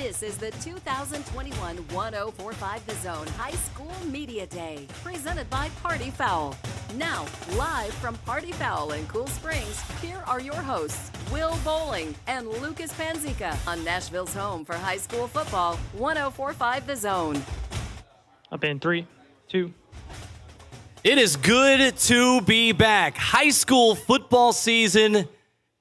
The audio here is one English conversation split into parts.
This is the 2021 1045 The Zone High School Media Day, presented by Party Fowl. Now, live from Party Fowl in Cool Springs, here are your hosts, Will Boling and Lucas Panzica, on Nashville's home for high school football, 1045 The Zone. Up in 3, 2. It is good to be back. High school football season,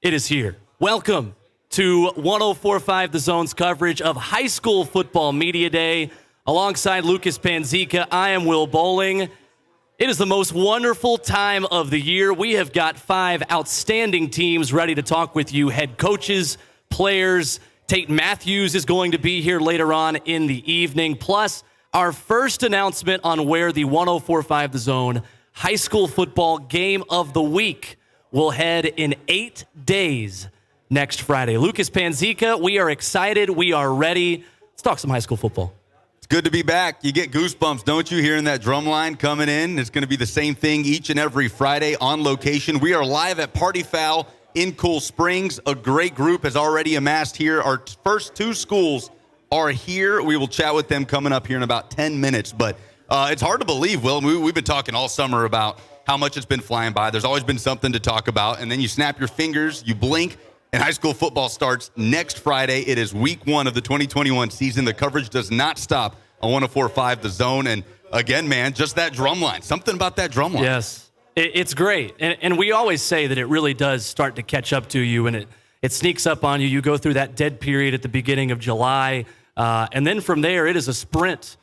it is here. Welcome to 1045 The Zone's coverage of High School Football Media Day. Alongside Lucas Panzica, I am Will Boling. It is the most wonderful time of the year. We have got 5 outstanding teams ready to talk with you, head coaches, players. Tate Mathews is going to be here later on in the evening. Plus, our first announcement on where the 1045 The Zone High School Football Game of the Week will head in 8 days next Friday. Lucas Panzica, we are excited. We are ready. Let's talk some high school football. It's good to be back. You get goosebumps, don't you, hearing that drum line coming in? It's going to be the same thing each and every Friday on location. We are live at Party Fowl in Cool Springs. A great group has already amassed here. Our first 2 schools are here. We will chat with them coming up here in about 10 minutes. But it's hard to believe, Will. We've been talking all summer about how much it's been flying by. There's always been something to talk about. And then you snap your fingers, you blink, and high school football starts next Friday. It is week 1 of the 2021 season. The coverage does not stop on 1045 The Zone. And again, man, just that drum line. Something about that drum line. Yes, it's great. And we always say that it really does start to catch up to you, and it sneaks up on you. You go through that dead period at the beginning of July. And then from there, it is a sprint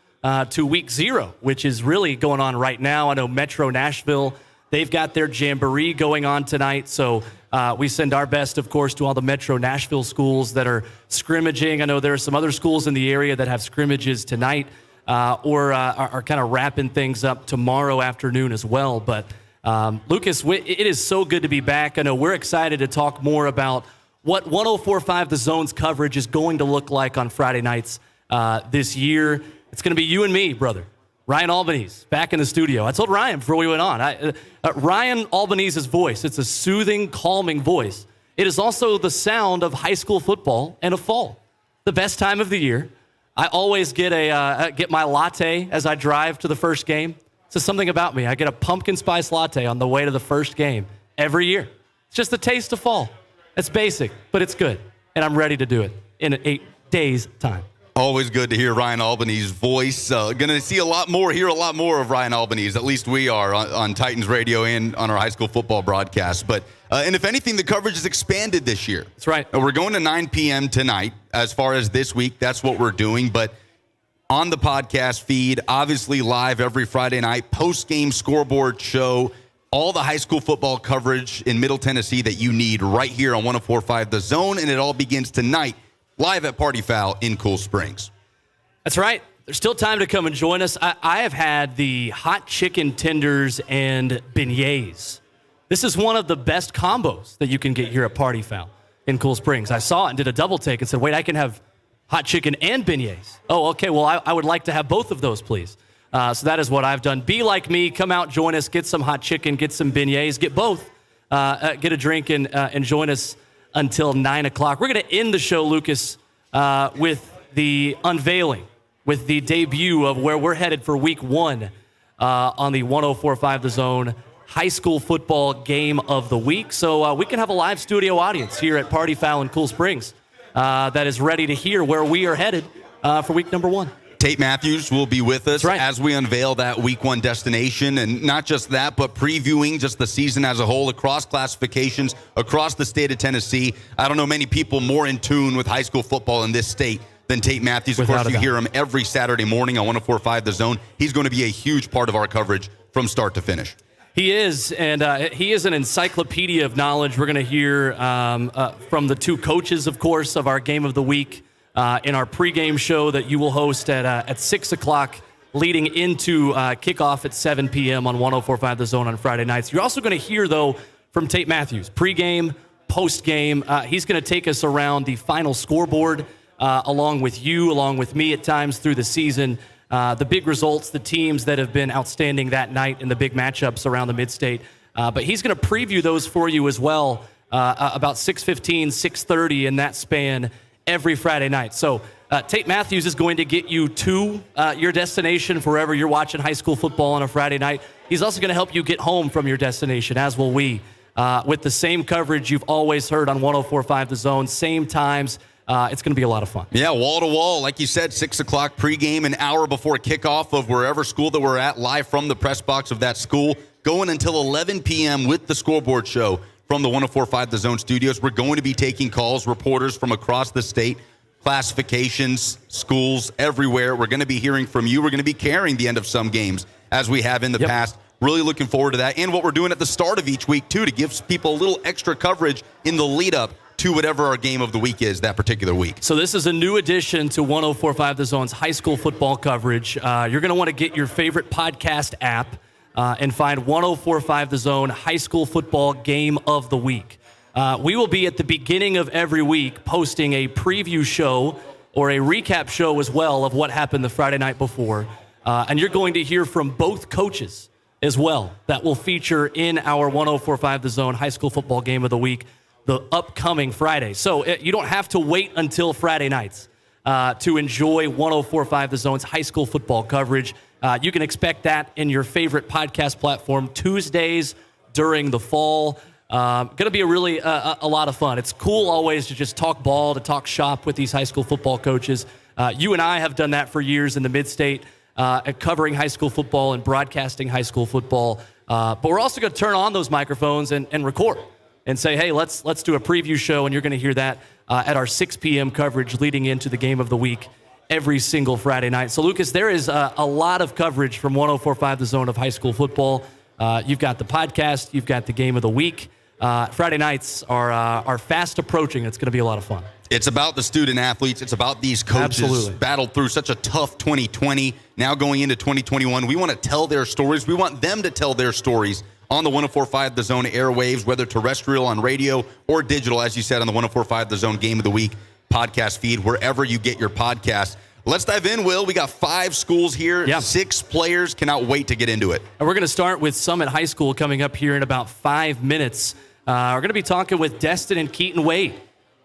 to week 0, which is really going on right now. I know Metro Nashville, they've got their jamboree going on tonight. So we send our best, of course, to all the Metro Nashville schools that are scrimmaging. I know there are some other schools in the area that have scrimmages tonight or are kind of wrapping things up tomorrow afternoon as well. But Lucas, it is so good to be back. I know we're excited to talk more about what 1045 The Zone's coverage is going to look like on Friday nights this year. It's going to be you and me, brother. Ryan Albanese, back in the studio. I told Ryan before we went on, Ryan Albanese's voice, it's a soothing, calming voice. It is also the sound of high school football and of fall, the best time of the year. I always get my latte as I drive to the first game. It's something about me. I get a pumpkin spice latte on the way to the first game every year. It's just the taste of fall. It's basic, but it's good, and I'm ready to do it in 8 days' time. Always good to hear Ryan Albanese's voice. Going to hear a lot more of Ryan Albanese. At least we are on Titans Radio and on our high school football broadcast. But and if anything, the coverage is expanded this year. That's right. We're going to 9 p.m. tonight. As far as this week, that's what we're doing. But on the podcast feed, obviously live every Friday night, post-game scoreboard show, all the high school football coverage in Middle Tennessee that you need right here on 1045 The Zone. And it all begins tonight, live at Party Fowl in Cool Springs. That's right. There's still time to come and join us. I have had the hot chicken tenders and beignets. This is one of the best combos that you can get here at Party Fowl in Cool Springs. I saw it and did a double take and said, wait, I can have hot chicken and beignets. Oh, okay, well, I would like to have both of those, please. So that is what I've done. Be like me. Come out, join us, get some hot chicken, get some beignets, get both. Get a drink and join us until 9 o'clock. We're going to end the show, Lucas, with the unveiling, with the debut of where we're headed for week 1 on the 1045 The Zone High School Football Game of the Week. So we can have a live studio audience here at Party Fowl in Cool Springs that is ready to hear where we are headed for week number 1. Tate Mathews will be with us right. as we unveil that week 1 destination. And not just that, but previewing just the season as a whole across classifications, across the state of Tennessee. I don't know many people more in tune with high school football in this state than Tate Mathews. Of course, you hear him every Saturday morning on 1045 The Zone. He's going to be a huge part of our coverage from start to finish. He is, and he is an encyclopedia of knowledge. We're going to hear from the 2 coaches, of course, of our Game of the Week. In our pregame show that you will host at 6 o'clock, leading into kickoff at 7 p.m. on 1045 The Zone on Friday nights. You're also going to hear, though, from Tate Mathews, pregame, postgame. He's going to take us around the final scoreboard along with you, along with me at times through the season. The big results, the teams that have been outstanding that night in the big matchups around the mid-state. But he's going to preview those for you as well about 6:15, 6:30 in that span every Friday night. So Tate Mathews is going to get you to your destination wherever you're watching high school football on a Friday night. He's also going to help you get home from your destination, as will we, with the same coverage you've always heard on 104.5 The Zone, same times. It's going to be a lot of fun. Yeah, wall to wall. Like you said, 6 o'clock pregame, an hour before kickoff of wherever school that we're at, live from the press box of that school, going until 11 p.m. with the scoreboard show from the 104.5 The Zone studios. We're going to be taking calls, reporters from across the state, classifications, schools, everywhere. We're going to be hearing from you. We're going to be carrying the end of some games as we have in the past. Really looking forward to that. And what we're doing at the start of each week, too, to give people a little extra coverage in the lead up to whatever our game of the week is that particular week. So this is a new addition to 104.5 The Zone's high school football coverage. You're going to want to get your favorite podcast app and find 104.5 The Zone high school football game of the week. We will be at the beginning of every week posting a preview show or a recap show as well of what happened the Friday night before. And you're going to hear from both coaches as well that will feature in our 104.5 The Zone high school football game of the week the upcoming Friday. So you don't have to wait until Friday nights to enjoy 104.5 The Zone's high school football coverage. You can expect that in your favorite podcast platform Tuesdays during the fall. Going to be a lot of fun. It's cool always to just talk ball, to talk shop with these high school football coaches. You and I have done that for years in the mid-state, covering high school football and broadcasting high school football. But we're also going to turn on those microphones and record and say, hey, let's do a preview show, and you're going to hear that at our 6 p.m. coverage leading into the game of the week every single Friday night. So, Lucas, there is a lot of coverage from 104.5 The Zone of high school football. You've got the podcast. You've got the game of the week. Friday nights are fast approaching. It's going to be a lot of fun. It's about the student athletes. It's about these coaches. Absolutely. Battled through such a tough 2020. Now going into 2021, we want to tell their stories. We want them to tell their stories on the 104.5 The Zone airwaves, whether terrestrial on radio or digital, as you said, on the 104.5 The Zone Game of the Week podcast feed, wherever you get your podcasts. Let's dive in, Will. We got 5 schools here, 6 players. Cannot wait to get into it. And we're going to start with Summit High School coming up here in about 5 minutes. We're going to be talking with Destin and Keaton Wade,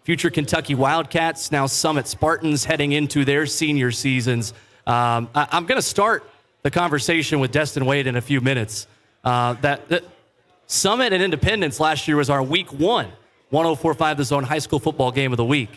future Kentucky Wildcats, now Summit Spartans heading into their senior seasons. I'm going to start the conversation with Destin Wade in a few minutes. That Summit and Independence last year was our week 1 104.5 The Zone high school football game of the week.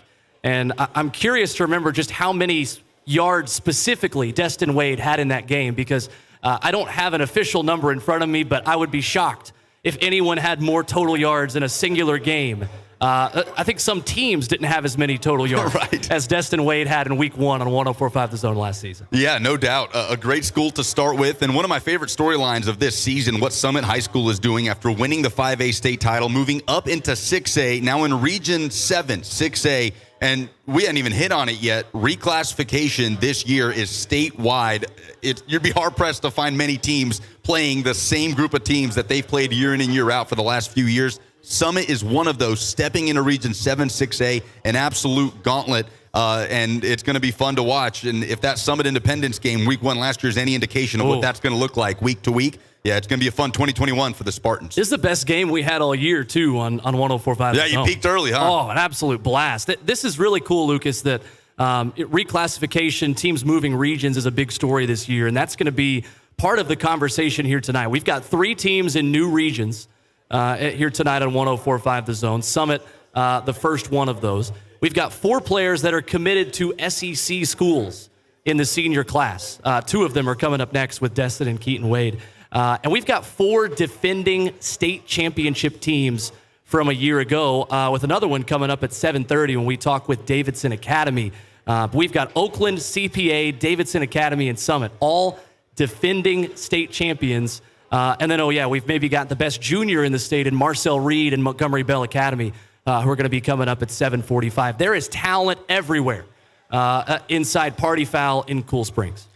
And I'm curious to remember just how many yards specifically Destin Wade had in that game, because I don't have an official number in front of me, but I would be shocked if anyone had more total yards in a singular game. I think some teams didn't have as many total yards as Destin Wade had in week 1 on 104.5 The Zone last season. Yeah, no doubt. A great school to start with. And one of my favorite storylines of this season, what Summit High School is doing after winning the 5A state title, moving up into 6A, now in Region 7, 6A. And we hadn't even hit on it yet. Reclassification this year is statewide. You'd be hard-pressed to find many teams playing the same group of teams that they've played year in and year out for the last few years. Summit is one of those, stepping into Region 7, 6A, an absolute gauntlet, and it's going to be fun to watch. And if that Summit Independence game, week 1 last year, is any indication of what that's going to look like week to week, yeah, it's going to be a fun 2021 for the Spartans. This is the best game we had all year, too, on 104.5. Yeah, you peaked early, huh? Oh, an absolute blast. This is really cool, Lucas, that reclassification, teams moving regions is a big story this year, and that's going to be part of the conversation here tonight. We've got 3 teams in new regions here tonight on 104.5 The Zone. Summit, the first one of those. We've got 4 players that are committed to SEC schools in the senior class. 2 of them are coming up next with Destin and Keaton Wade. And we've got 4 defending state championship teams from a year ago, with another one coming up at 7:30 when we talk with Davidson Academy. We've got Oakland, CPA, Davidson Academy, and Summit, all defending state champions. And then, we've maybe got the best junior in the state in Marcel Reed and Montgomery Bell Academy, who are going to be coming up at 7:45. There is talent everywhere inside Party Fowl in Cool Springs.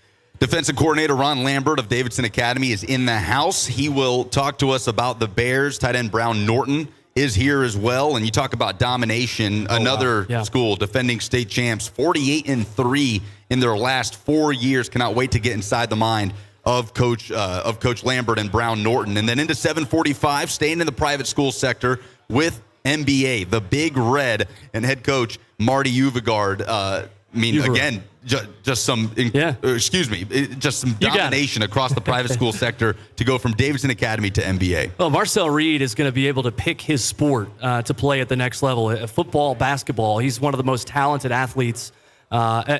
Defensive coordinator Ron Lambert of Davidson Academy is in the house. He will talk to us about the Bears. Tight end Brown Norton is here as well. And you talk about domination. Another school, defending state champs, 48-3 in their last 4 years. Cannot wait to get inside the mind of Coach Lambert and Brown Norton. And then into 7:45, staying in the private school sector with MBA, the Big Red, and head coach Marty Uvigard. I mean, You've again, just some, just some domination across the private school sector to go from Davidson Academy to MBA. Well, Marcel Reed is going to be able to pick his sport to play at the next level. Football, basketball. He's one of the most talented athletes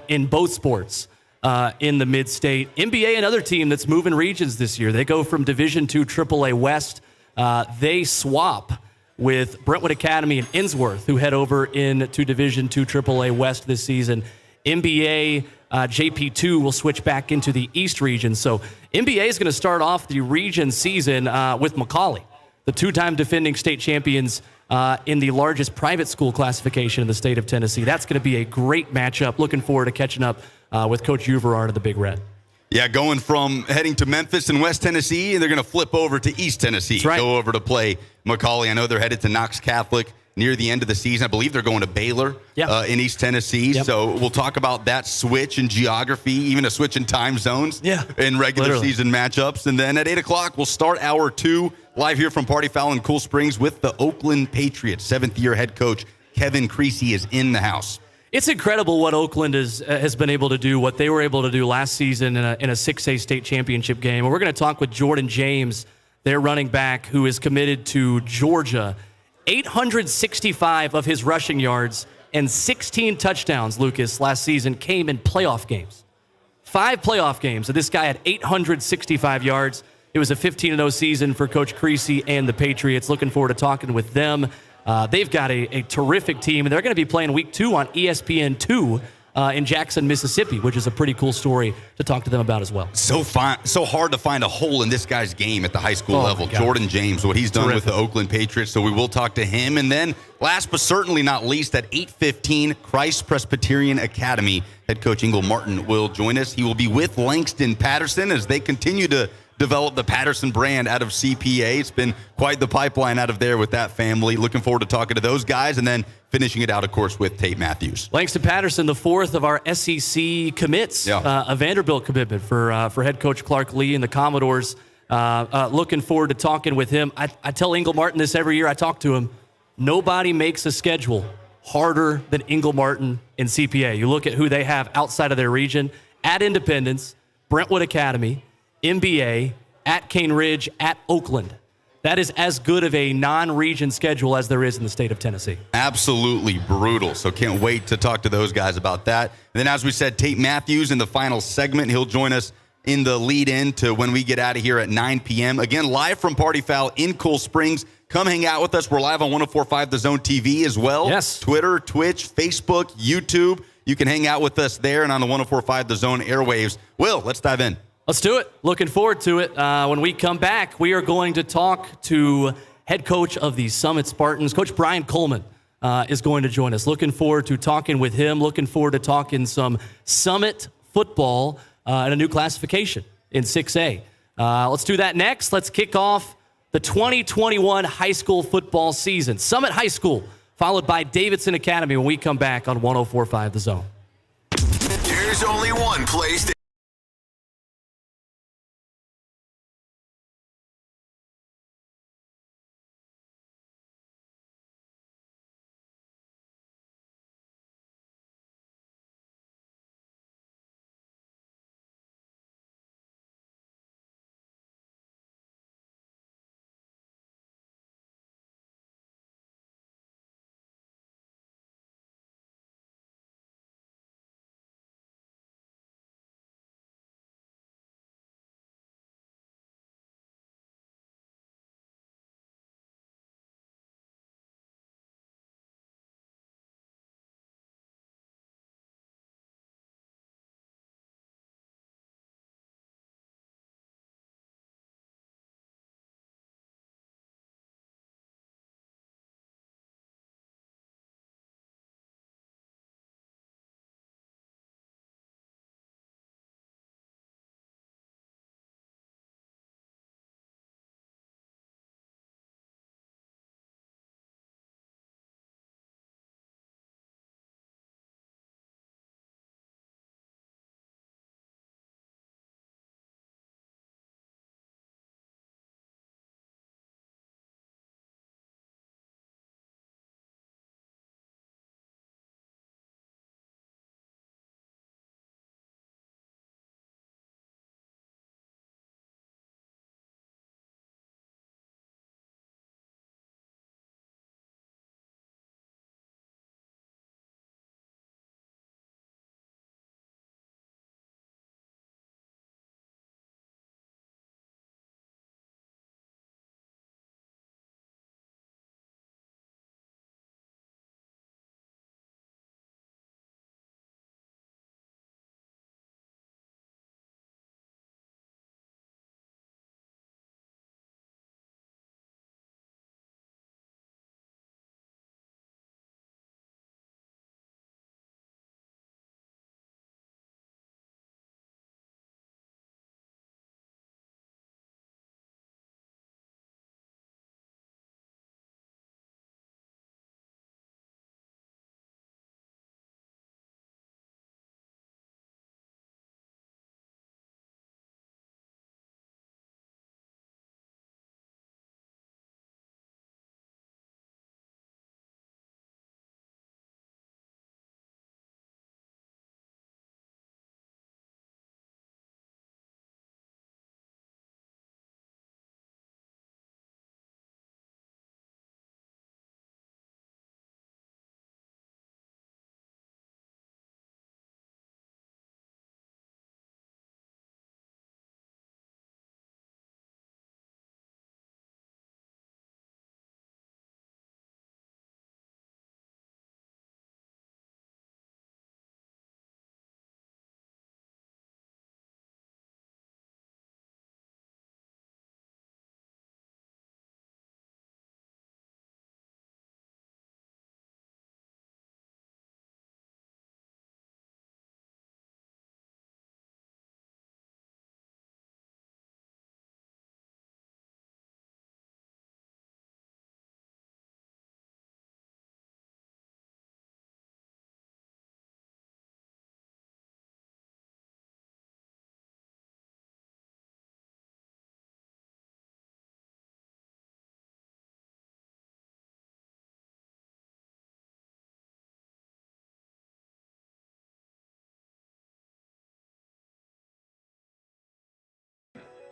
in both sports in the mid-state. MBA, another team that's moving regions this year. They go from Division II AAA West. They swap with Brentwood Academy and Innsworth, who head over into Division II AAA West this season. MBA JP2 will switch back into the East region. So MBA is going to start off the region season with Macaulay, the two-time defending state champions in the largest private school classification in the state of Tennessee. That's going to be a great matchup. Looking forward to catching up with Coach Uverard of the Big Red. Yeah, going from heading to Memphis and West Tennessee, and they're going to flip over to East Tennessee. That's right. Go over to play Macaulay. I know they're headed to Knox Catholic near the end of the season. I believe they're going to Baylor in East Tennessee. Yep. So we'll talk about that switch in geography, even a switch in time zones in regular season matchups. And then at 8 o'clock, we'll start hour 2 live here from Party Fowl in Cool Springs with the Oakland Patriots. 7th-year head coach Kevin Creasy is in the house. It's incredible what Oakland has been able to do, what they were able to do last season in a 6A state championship game. And we're going to talk with Jordan James, their running back, who is committed to Georgia. 865 of his rushing yards and 16 touchdowns, Lucas, last season came in playoff games. 5 playoff games, and this guy had 865 yards. It was a 15-0 season for Coach Creasy and the Patriots. Looking forward to talking with them. They've got a terrific team, and they're going to be playing Week 2 on ESPN2 in Jackson, Mississippi, which is a pretty cool story to talk to them about as well. So hard to find a hole in this guy's game at the high school level. Jordan James, what he's done with the Oakland Patriots, so we will talk to him. And then last but certainly not least, at 8:15, Christ Presbyterian Academy head coach Ingle Martin will join us. He will be with Langston Patterson as they continue to develop the Patterson brand out of CPA. It's been quite the pipeline out of there with that family. Looking forward to talking to those guys and then finishing it out, of course, with Tate Mathews. Langston Patterson, the 4th of our SEC commits, a Vanderbilt commitment for head coach Clark Lee and the Commodores. Looking forward to talking with him. I tell Ingle Martin this every year I talk to him. Nobody makes a schedule harder than Ingle Martin and CPA. You look at who they have outside of their region, at Independence, Brentwood Academy, MBA, at Cane Ridge, at Oakland. That is as good of a non-region schedule as there is in the state of Tennessee. Absolutely brutal. So can't wait to talk to those guys about that. And then, as we said, Tate Mathews in the final segment. He'll join us in the lead-in to when we get out of here at 9 p.m. Again, live from Party Fowl in Cool Springs. Come hang out with us. We're live on 104.5 The Zone TV as well. Yes. Twitter, Twitch, Facebook, YouTube. You can hang out with us there and on the 104.5 The Zone airwaves. Will, let's dive in. Let's do it. Looking forward to it. When we come back, we are going to talk to head coach of the Summit Spartans. Coach Brian Coleman is going to join us. Looking forward to talking with him. Looking forward to talking some Summit football and a new classification in 6A. Let's do that next. Let's kick off the 2021 high school football season. Summit High School, followed by Davidson Academy when we come back on 104.5 The Zone. There's only one place to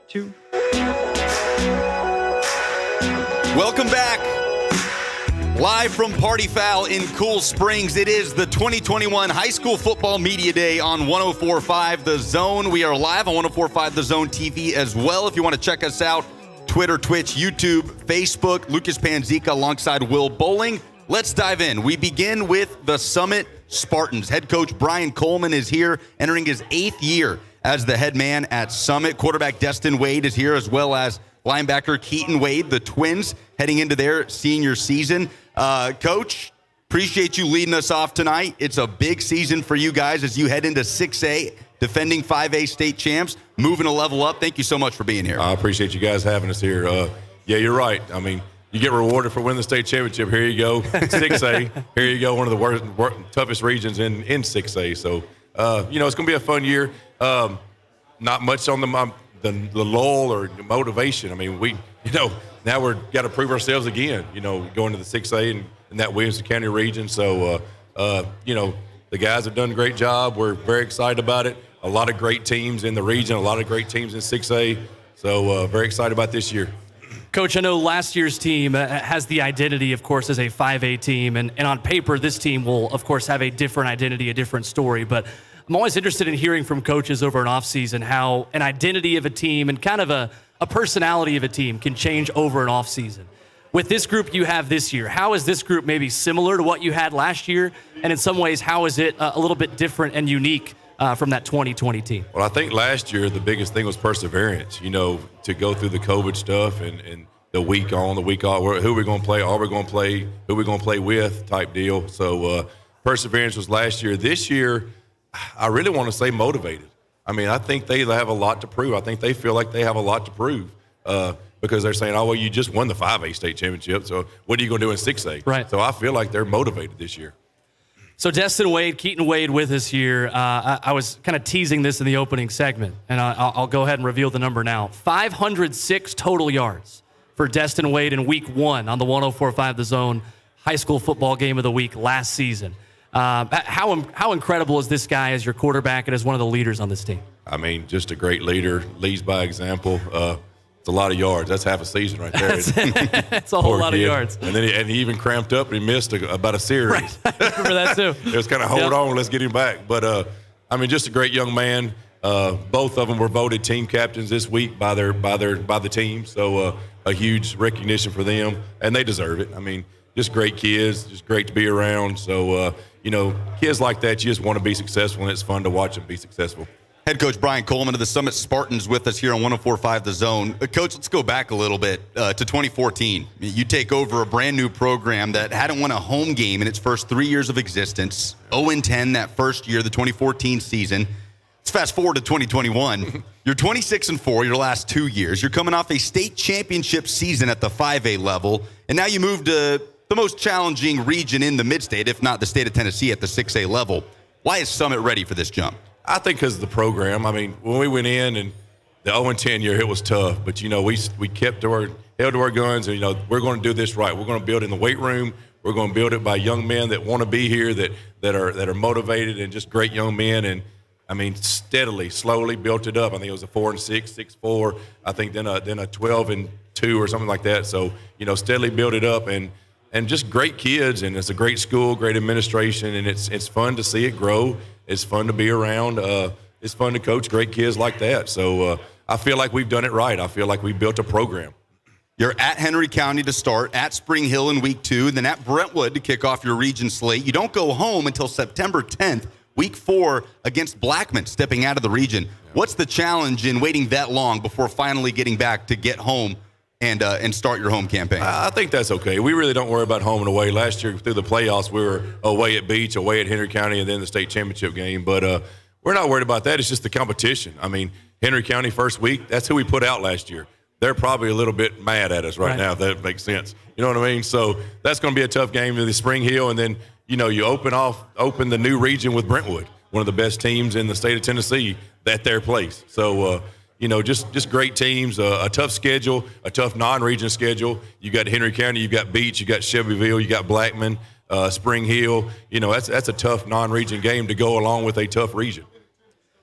2. Welcome back. Live from Party Fowl in Cool Springs. It is the 2021 High School Football Media Day on 104.5 The Zone. We are live on 104.5 The Zone TV as well. If you want to check us out, Twitter, Twitch, YouTube, Facebook, Lucas Panzica alongside Will Boling. Let's dive in. We begin with the Summit Spartans. Head coach Brian Coleman is here, entering his 8th year as the head man at Summit. Quarterback Destin Wade is here, as well as linebacker Keaton Wade, the twins, heading into their senior season. Coach, appreciate you leading us off tonight. It's a big season for you guys as you head into 6A, defending 5A state champs, moving a level up. Thank you so much for being here. I appreciate you guys having us here. Yeah, you're right. I mean, you get rewarded for winning the state championship. Here you go, 6A. Here you go, one of the toughest regions in 6A. So, it's going to be a fun year. Not much on the lull or motivation. I mean, now we're got to prove ourselves again, going to the 6A in that Williamson County region. So, the guys have done a great job. We're very excited about it. A lot of great teams in the region, a lot of great teams in 6A. So, very excited about this year. Coach, I know last year's team has the identity, of course, as a 5A team. And on paper, this team will, of course, have a different identity, a different story. But I'm always interested in hearing from coaches over an offseason how an identity of a team and kind of a personality of a team can change over an offseason. With this group you have this year, how is this group maybe similar to what you had last year? And in some ways, how is it a little bit different and unique from that 2020 team? Well, I think last year the biggest thing was perseverance, to go through the COVID stuff and the week on, the week off, who we're going to play, are we going to play, who we're going to play with type deal. So perseverance was last year. This year, I really want to say motivated. I mean, I think they have a lot to prove. I think they feel like they have a lot to prove because they're saying, oh, well, you just won the 5A state championship, so what are you going to do in 6A? Right. So I feel like they're motivated this year. So Destin Wade, Keaton Wade with us here. I was kind of teasing this in the opening segment, and I'll go ahead and reveal the number now. 506 total yards for Destin Wade in week 1 on the 104.5 The Zone high school football game of the week last season. How incredible is this guy as your quarterback and as one of the leaders on this team? I mean, just a great leader, leads by example. It's a lot of yards. That's half a season right there. That's a whole lot of yards. And then he even cramped up and he missed about a series. Right. I remember that too. It was kind of hold on, let's get him back. But just a great young man. Both of them were voted team captains this week by the team. So a huge recognition for them, and they deserve it. I mean, just great kids, just great to be around. So kids like that, you just want to be successful, and it's fun to watch them be successful. Head coach Brian Coleman of the Summit Spartans with us here on 104.5 The Zone. Coach, let's go back a little bit to 2014. You take over a brand new program that hadn't won a home game in its first 3 years of existence. 0-10 that first year, the 2014 season. Let's fast forward to 2021. You're 26-4 your last 2 years. You're coming off a state championship season at the 5A level, and now you move to the most challenging region in the mid-state, if not the state of Tennessee, at the 6A level. Why is Summit ready for this jump? I think because of the program. I mean, when we went in and the 0-10 year, it was tough. But, we kept held to our guns and, we're going to do this right. We're going to build in the weight room. We're going to build it by young men that want to be here, that are motivated and just great young men. And, I mean, slowly built it up. I think it was a 4-6, 6-4. I think then a 12-2 or something like that. So, steadily built it up and just great kids. And it's a great school, great administration, and it's fun to see it grow. It's fun to be around. It's fun to coach great kids like that. So I feel like we've done it right. I feel like we built a program. You're at Henry County to start, at Spring Hill in week 2, then at Brentwood to kick off your region slate. You don't go home until September 10th, week 4, against Blackman, stepping out of the region. What's the challenge in waiting that long before finally getting back to get home and start your home campaign? I think that's okay. We really don't worry about home and away. Last year through the playoffs, we were away at Beach, away at Henry County, and then the state championship game. But we're not worried about that. It's just the competition. I mean, Henry County first week, that's who we put out last year. They're probably a little bit mad at us right now, if that makes sense. You know what I mean? So that's going to be a tough game in the Spring Hill. And then, you open the new region with Brentwood, one of the best teams in the state of Tennessee at their place. So, just great teams, a tough schedule, a tough non-region schedule. You got Henry County, you got Beach, you got Shelbyville, you got Blackman, Spring Hill. That's a tough non-region game to go along with a tough region.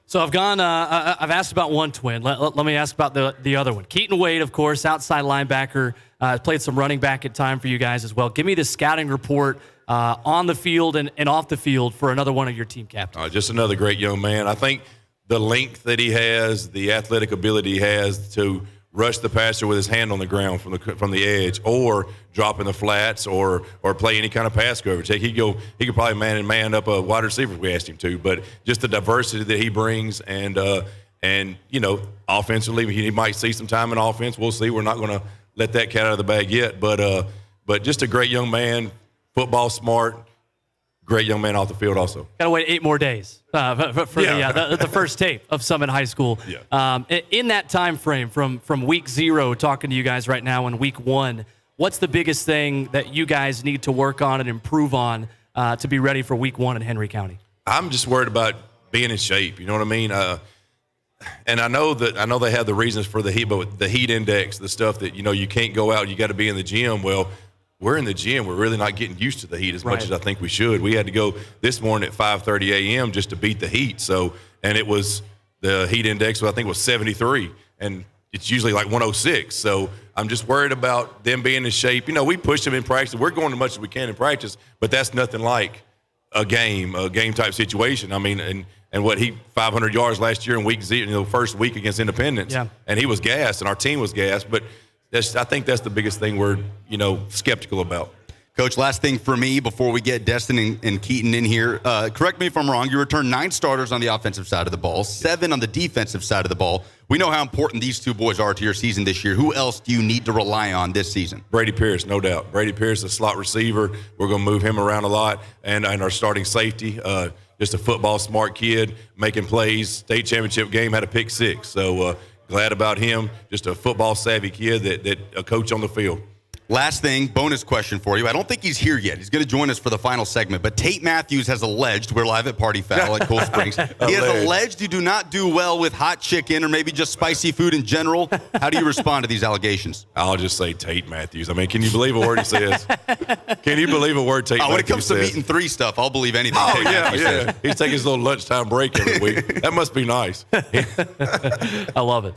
So I've gone. I've asked about one twin. Let me ask about the other one. Keaton Wade, of course, outside linebacker. Played some running back at time for you guys as well. Give me the scouting report on the field and off the field for another one of your team captains. Just another great young man. I think the length that he has, the athletic ability he has to rush the passer with his hand on the ground from the edge, or drop in the flats, or play any kind of pass coverage. He could probably man up a wide receiver if we asked him to. But just the diversity that he brings, and offensively, he might see some time in offense. We'll see. We're not going to let that cat out of the bag yet. But just a great young man, football smart. Great young man off the field also. Got to wait 8 more days for the first tape of Summit High School. Yeah. In that time frame from week 0, talking to you guys right now in week 1, what's the biggest thing that you guys need to work on and improve on to be ready for week 1 in Henry County? I'm just worried about being in shape. You know what I mean? And I know they have the reasons for the heat, but the heat index, the stuff that, you can't go out, you got to be in the gym. Well, we're in the gym. We're really not getting used to the heat as much as I think we should. We had to go this morning at 5:30 a.m. just to beat the heat. And it was the heat index, I think, was 73, and it's usually like 106. So I'm just worried about them being in shape. We push them in practice. We're going as much as we can in practice, but that's nothing like a game type situation. I mean, and what 500 yards last year in week 0, first week against Independence, and he was gassed, and our team was gassed, but. I think that's the biggest thing we're, skeptical about. Coach, last thing for me before we get Destin and Keaton in here. Correct me if I'm wrong. You returned 9 starters on the offensive side of the ball, 7 on the defensive side of the ball. We know how important these 2 boys are to your season this year. Who else do you need to rely on this season? Brady Pierce, no doubt. Brady Pierce, a slot receiver. We're going to move him around a lot. And our starting safety, just a football smart kid, making plays. State championship game, had a pick 6. So, glad about him. Just a football-savvy kid that a coach on the field. Last thing, bonus question for you. I don't think he's here yet. He's going to join us for the final segment. But Tate Mathews has alleged, we're live at Party Fowl at Cool Springs. He has alleged you do not do well with hot chicken or maybe just spicy food in general. How do you respond to these allegations? I'll just say Tate Mathews. I mean, can you believe a word he says? Can you believe a word Tate Mathews says? When it comes to meat and 3 stuff, I'll believe anything Tate Mathews says. He's taking his little lunchtime break every week. That must be nice. I love it.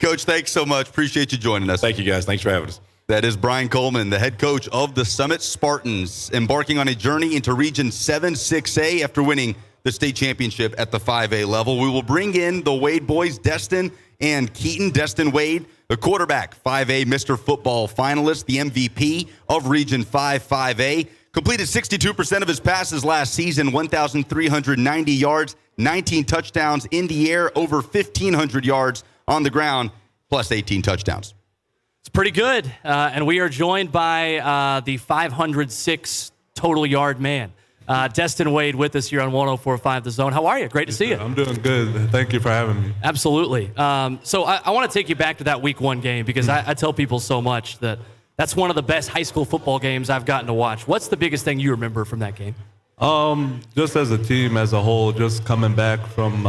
Coach, thanks so much. Appreciate you joining us. Thank you, guys. Thanks for having us. That is Brian Coleman, the head coach of the Summit Spartans, embarking on a journey into Region 7 6A after winning the state championship at the 5A level. We will bring in the Wade boys, Destin and Keaton. Destin Wade, the quarterback, 5A Mr. Football finalist, the MVP of Region 5 5A. Completed 62% of his passes last season, 1,390 yards, 19 touchdowns in the air, over 1,500 yards on the ground, plus 18 touchdowns. It's pretty good. And we are joined by the 506 total yard man, Destin Wade, with us here on 104.5 The Zone. How are you? Great to see you. I'm doing good. Thank you for having me. Absolutely. So I want to take you back to that week 1 game because I tell people so much that's one of the best high school football games I've gotten to watch. What's the biggest thing you remember from that game? Just as a team as a whole, just coming back from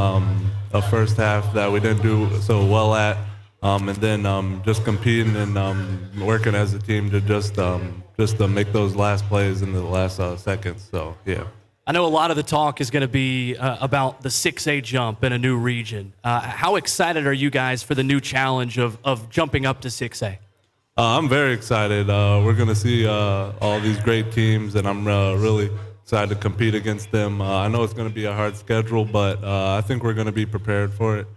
a first half that we didn't do so well at. And then just competing and working as a team to just to make those last plays in the last seconds. So, yeah. I know a lot of the talk is going to be about the 6A jump in a new region. How excited are you guys for the new challenge of jumping up to 6A? I'm very excited. We're going to see all these great teams, and I'm really excited to compete against them. I know it's going to be a hard schedule, but I think we're going to be prepared for it.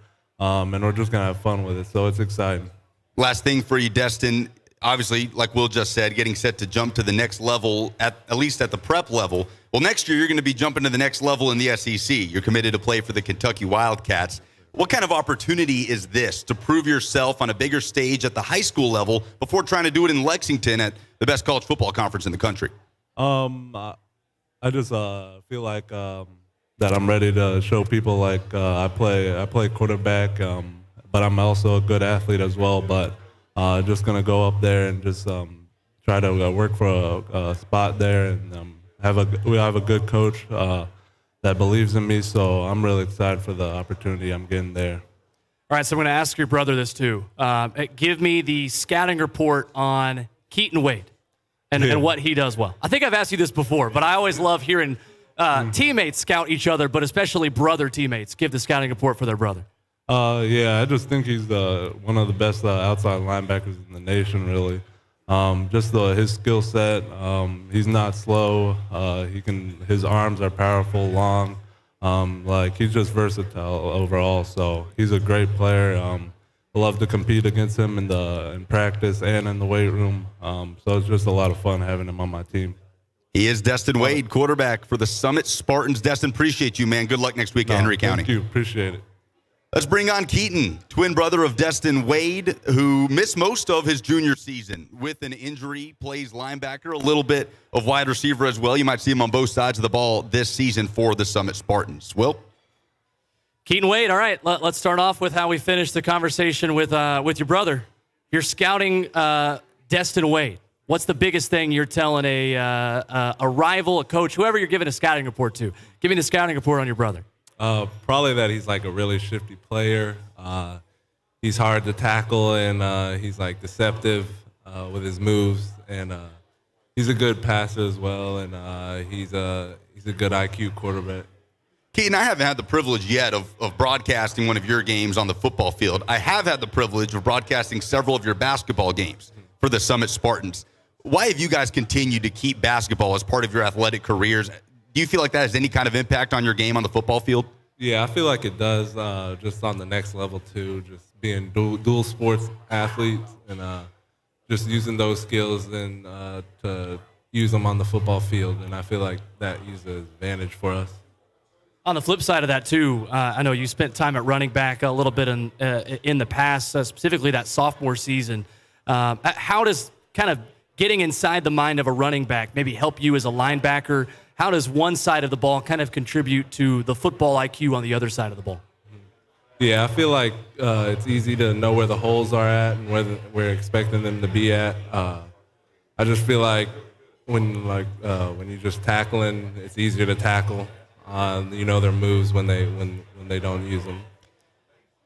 And we're just going to have fun with it, so it's exciting. Last thing for you, Destin. Obviously, like Will just said, getting set to jump to the next level, at least at the prep level. Well, next year you're going to be jumping to the next level in the SEC. You're committed to play for the Kentucky Wildcats. What kind of opportunity is this to prove yourself on a bigger stage at the high school level before trying to do it in Lexington at the best college football conference in the country? I just feel like that I'm ready to show people like I play quarterback, but I'm also a good athlete as well. But just gonna go up there and just try to work for a spot there, and we have a good coach that believes in me. So I'm really excited for the opportunity I'm getting there. All right, so I'm going to ask your brother this too. Give me the scouting report on Keaton Wade and what he does well. I think I've asked you this before, but I always love hearing teammates scout each other, but especially brother teammates give the scouting report for their brother. Yeah, I just think he's one of the best outside linebackers in the nation, really. Just his skill set. He's not slow. His arms are powerful, long. He's just versatile overall. So he's a great player. I love to compete against him in practice and in the weight room. So it's just a lot of fun having him on my team. He is Destin Wade, quarterback for the Summit Spartans. Destin, appreciate you, man. Good luck next week at Henry County. Thank you. Appreciate it. Let's bring on Keaton, twin brother of Destin Wade, who missed most of his junior season with an injury, plays linebacker, a little bit of wide receiver as well. You might see him on both sides of the ball this season for the Summit Spartans. Will? Keaton Wade, all right, let's start off with how we finished the conversation with your brother. You're scouting Destin Wade. What's the biggest thing you're telling a rival, a coach, whoever you're giving a scouting report to? Give me the scouting report on your brother. Probably that he's like a really shifty player. He's hard to tackle, and he's like deceptive with his moves, and he's a good passer as well, and he's a good IQ quarterback. Keaton, I haven't had the privilege yet of broadcasting one of your games on the football field. I have had the privilege of broadcasting several of your basketball games for the Summit Spartans. Why have you guys continued to keep basketball as part of your athletic careers? Do you feel like that has any kind of impact on your game on the football field? Yeah, I feel like it does, just on the next level too, just being dual sports athletes and just using those skills and to use them on the football field, and I feel like that uses an advantage for us. On the flip side of that too, I know you spent time at running back a little bit in the past, specifically that sophomore season. How does kind of getting inside the mind of a running back maybe help you as a linebacker? How does one side of the ball kind of contribute to the football IQ on the other side of the ball? Yeah, I feel like it's easy to know where the holes are at and where we're expecting them to be at. I just feel like when you're just tackling, it's easier to tackle. You know their moves when they don't use them.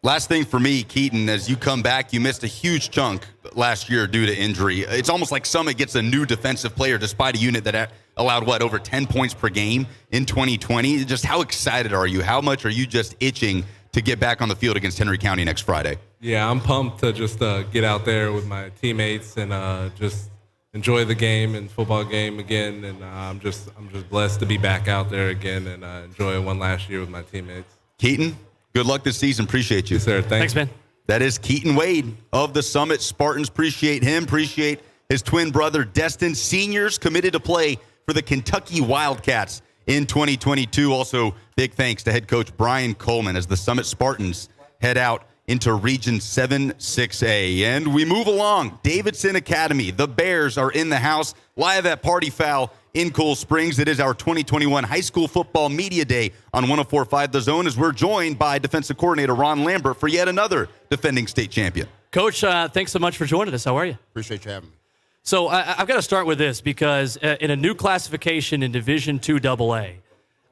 Last thing for me, Keaton, as you come back, you missed a huge chunk last year due to injury. It's almost like Summit gets a new defensive player despite a unit that allowed, over 10 points per game in 2020. Just how excited are you? How much are you just itching to get back on the field against Henry County next Friday? Yeah, I'm pumped to just get out there with my teammates and just enjoy the game and football game again. And I'm just blessed to be back out there again and enjoy one last year with my teammates. Keaton, good luck this season. Appreciate you. Yes, sir. Thanks, man. That is Keaton Wade of the Summit Spartans. Appreciate him. Appreciate his twin brother, Destin. Seniors committed to play for the Kentucky Wildcats in 2022. Also, big thanks to head coach Brian Coleman as the Summit Spartans head out into Region 7-6A. And we move along. Davidson Academy. The Bears are in the house, live at Party Fowl in Cool Springs. It is our 2021 High School Football Media Day on 104.5 The Zone, as we're joined by defensive coordinator Ron Lambert for yet another defending state champion. Coach, thanks so much for joining us. How are you? Appreciate you having me. So I've got to start with this because in a new classification in Division II AA,